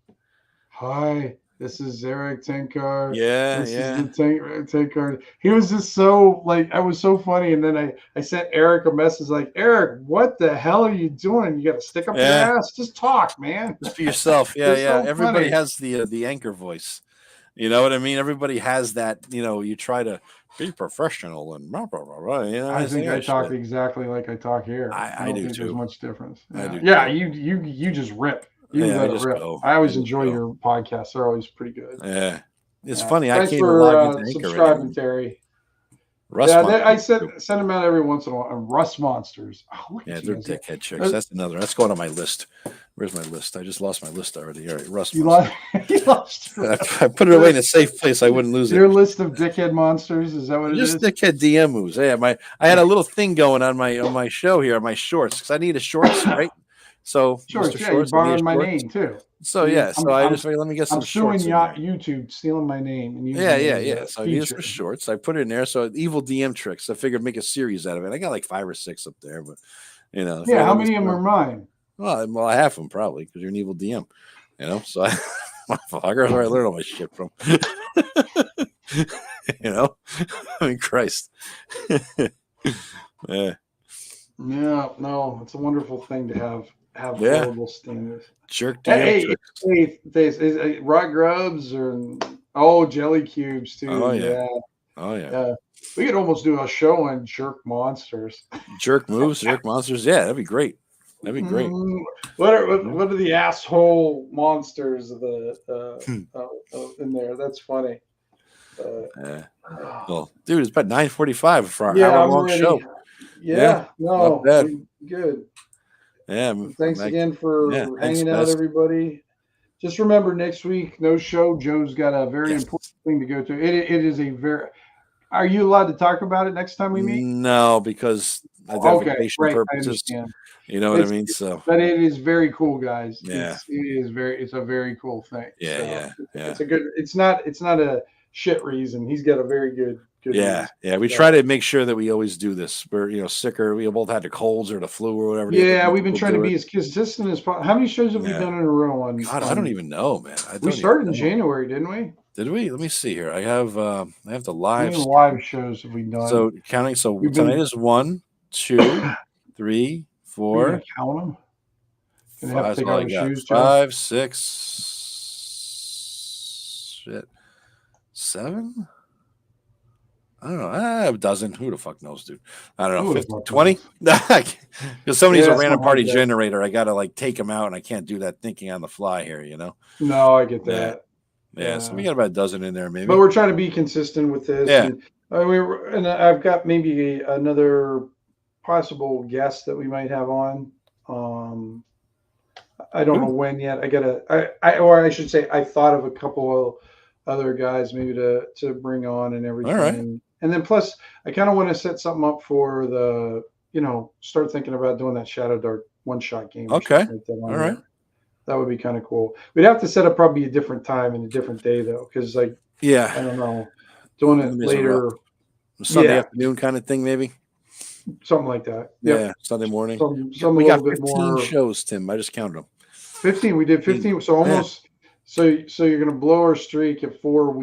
hi, this is Eric Tenkar. This is the Tenkar. He was just so I was so funny. And then I sent Eric a message like, Eric, what the hell are you doing? You got to stick up your ass. Just talk, man. Just be yourself. Yeah. So everybody has the anchor voice. You know what I mean? Everybody has that, you try to be professional and blah, blah, blah, blah, I think I talk exactly like I talk here. I don't do think too. There's much difference. I do. Yeah, you just rip. I always enjoy your podcasts. They're always pretty good. Yeah. It's funny. Thanks I came for log into Anchor subscribing, Terry. I send them out every once in a while. Rust Monsters. Oh, they're dickhead chicks. That's another. That's going on my list. Where's my list? I just lost my list already. All right, Rust. You lost. I put it away in a safe place. I wouldn't lose it. Your list of dickhead monsters, is that what it is? Just dickhead DM moves. Yeah, I had a little thing going on my show here, my shorts, because I need a shorts, right? So Shorts, you borrowed my name too. So yeah, I just let me get some shorts. I'm suing YouTube stealing my name and using yeah. So I need some shorts. I put it in there. So evil DM tricks. I figured make a series out of it. I got like 5 or 6 up there, but Yeah, how many of them are mine? Well, I have them probably because you're an evil DM. So that's where I learned all my shit from. I mean, Christ. Yeah. Yeah, no, it's a wonderful thing to have horrible standards. Jerk. Hey, rock grubs or jelly cubes too. Oh yeah. We could almost do a show on jerk monsters. Jerk moves, jerk monsters. Yeah, that'd be great. What are the asshole monsters of the in there? That's funny. Well, dude, it's about 9:45 for our hour-long show. Yeah, no, good. Yeah. Thanks again for hanging out, everybody. Just remember, next week, no show. Joe's got a very important thing to go to. It is a very. Are you allowed to talk about it next time we meet? No, because identification purposes. I understand. You know what I mean? So, but it is very cool, guys. Yeah, it's a very cool thing. Yeah. It's a good. It's not a shit reason. He's got a very good. Yeah. We try to make sure that we always do this. We're sicker. We both had the colds or the flu or whatever. Yeah, we've been trying to be as consistent as possible. How many shows have we done in a row? God, I don't even know, man. We started in January, didn't we? Did we? Let me see here. I have the live. How many live shows have we done? So counting. So tonight is 1, 2, 3, 4. Count them. Gonna have to take out the shoes, 5, 6. Shit. 7. I don't know. A dozen. Who the fuck knows, dude? I don't know. 50, 20? Because somebody's a random party generator. I got to take them out, and I can't do that thinking on the fly here, No, I get that. Yeah, so we got about a dozen in there, maybe. But we're trying to be consistent with this. Yeah. And I've got maybe another possible guest that we might have on. I don't know when yet. I should say, I thought of a couple of other guys maybe to bring on and everything. All right. And then plus, I kind of want to set something up for start thinking about doing that Shadow Dart one-shot game. Okay. All right. That would be kind of cool. We'd have to set up probably a different time and a different day though, because like Yeah. I don't know, doing it later, Sunday afternoon kind of thing, maybe. Something like that. Yeah, Sunday morning. We got 15 shows, Tim. I just counted them. 15. We did 15. So almost. Yeah. So you're gonna blow our streak at 4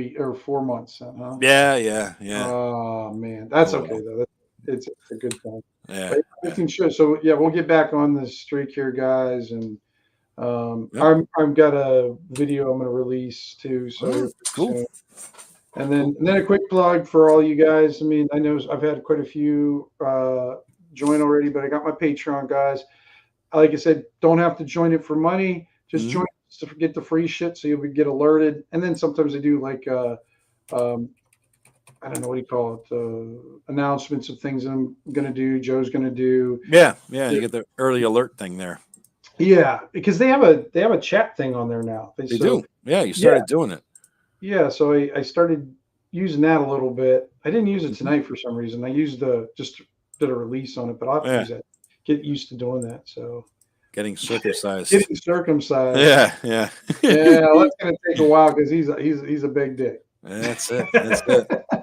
months, huh? Yeah. Oh man, that's okay though. It's a good thing. Yeah. 15 shows. So yeah, we'll get back on the streak here, guys, and I've got a video I'm gonna release too. So cool. Soon. And then a quick plug for all you guys. I mean, I know I've had quite a few join already, but I got my Patreon, guys. Like I said, don't have to join it for money. Just join to get the free shit, so you'll get alerted. And then sometimes I do like I don't know what do you call it, announcements of things I'm gonna do. Joe's gonna do. Yeah. You get the early alert thing there. Yeah, because they have a chat thing on there now. They do. Yeah, you started doing it. Yeah, so I started using that a little bit. I didn't use it tonight for some reason. I used just did a release on it, but I'll have to use that. Get used to doing that. So getting circumcised. Yeah. Yeah. Yeah, that's gonna take a while because he's a big dick. That's it.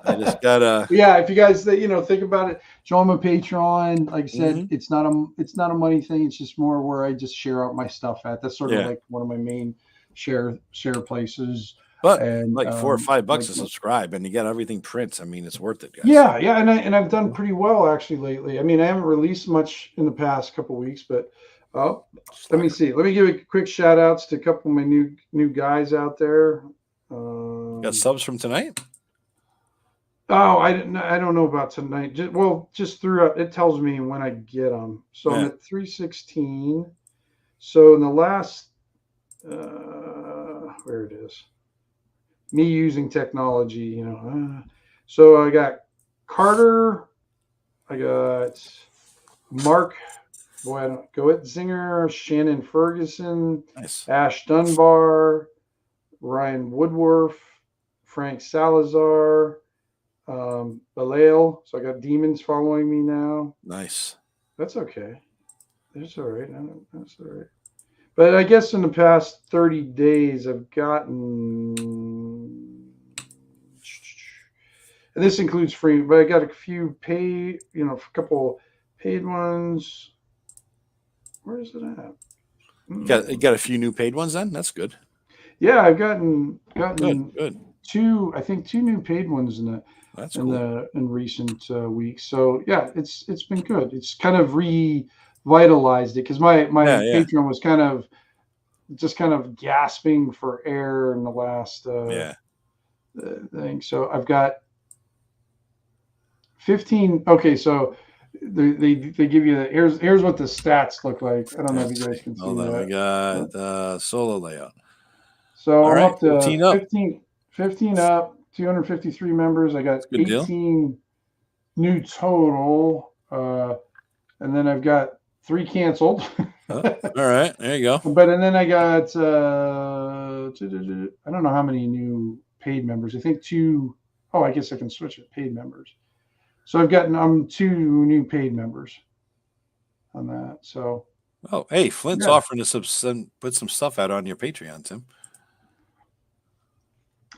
I just gotta. Yeah, if you guys think about it, show him a Patreon. Like I said, it's not a money thing. It's just more where I just share out my stuff at. That's sort of like one of my main share places. But like $4 or $5 to subscribe, and you get everything print. I mean, it's worth it, guys. Yeah, and I've done pretty well actually lately. I mean, I haven't released much in the past couple weeks, but let me see. Let me give a quick shout outs to a couple of my new guys out there. Got subs from tonight? Oh, I don't know about tonight. Just throughout, it tells me when I get them. So I'm at 316. So in the last, where it is. Me using technology, so I got Carter, I got Mark, Zinger, Shannon Ferguson, Ash Dunbar, Ryan Woodworth, Frank Salazar, Balail. So I got demons following me now. Nice. That's okay. That's all right. That's all right. But I guess in the past 30 days, I've gotten, and this includes free, but I got a few paid, a couple paid ones. Where is it at? You got a few new paid ones then? That's good. Yeah, I've gotten good. two new paid ones in recent weeks. So yeah, it's been good. It's kind of revitalized it because my Patreon was kind of gasping for air in the last thing. So I've got 15. Okay, so they give you here's what the stats look like. I don't know if you guys can see that. We got solo layout. So I'm up to 15 up, 253 members. I got 18 new total, and then I've got 3 canceled. All right, there you go. And then I got I don't know how many new paid members. I think 2. Oh, I guess I can switch it. Paid members. So I've gotten 2 new paid members on that. So. Oh, hey, Flint's offering to put some stuff out on your Patreon, Tim.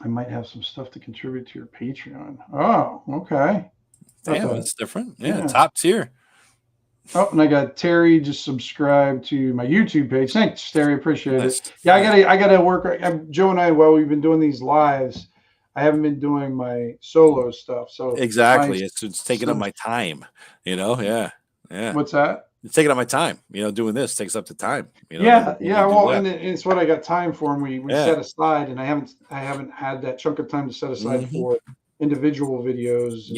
I might have some stuff to contribute to your Patreon. Oh, okay. That's different. Yeah, top tier. Oh, and I got Terry just subscribed to my YouTube page. Thanks, Terry. Appreciate it. Yeah, I gotta work. Joe and I, while we've been doing these lives, I haven't been doing my solo stuff. So exactly, it's taking up my time. Yeah. What's that? It's taking up my time. Doing this takes up the time. Yeah. Well, and it's what I got time for, and we set aside, and I haven't had that chunk of time to set aside for individual videos.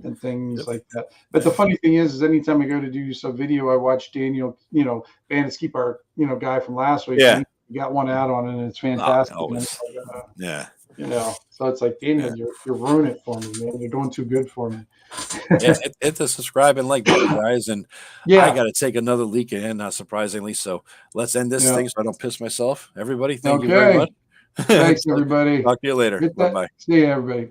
And things like that. But the funny thing is anytime I go to do some video, I watch Daniel, Banditskeep, our guy from last week. Yeah, he got one out on it, and it's fantastic. So it's like, Daniel, you're ruining it for me, man. You're doing too good for me. Hit the subscribe and like button, guys. And I got to take another leak in, not surprisingly. So let's end this thing so I don't piss myself. Everybody, thank you very much. Thanks, everybody. Talk to you later. Bye-bye. See you, everybody.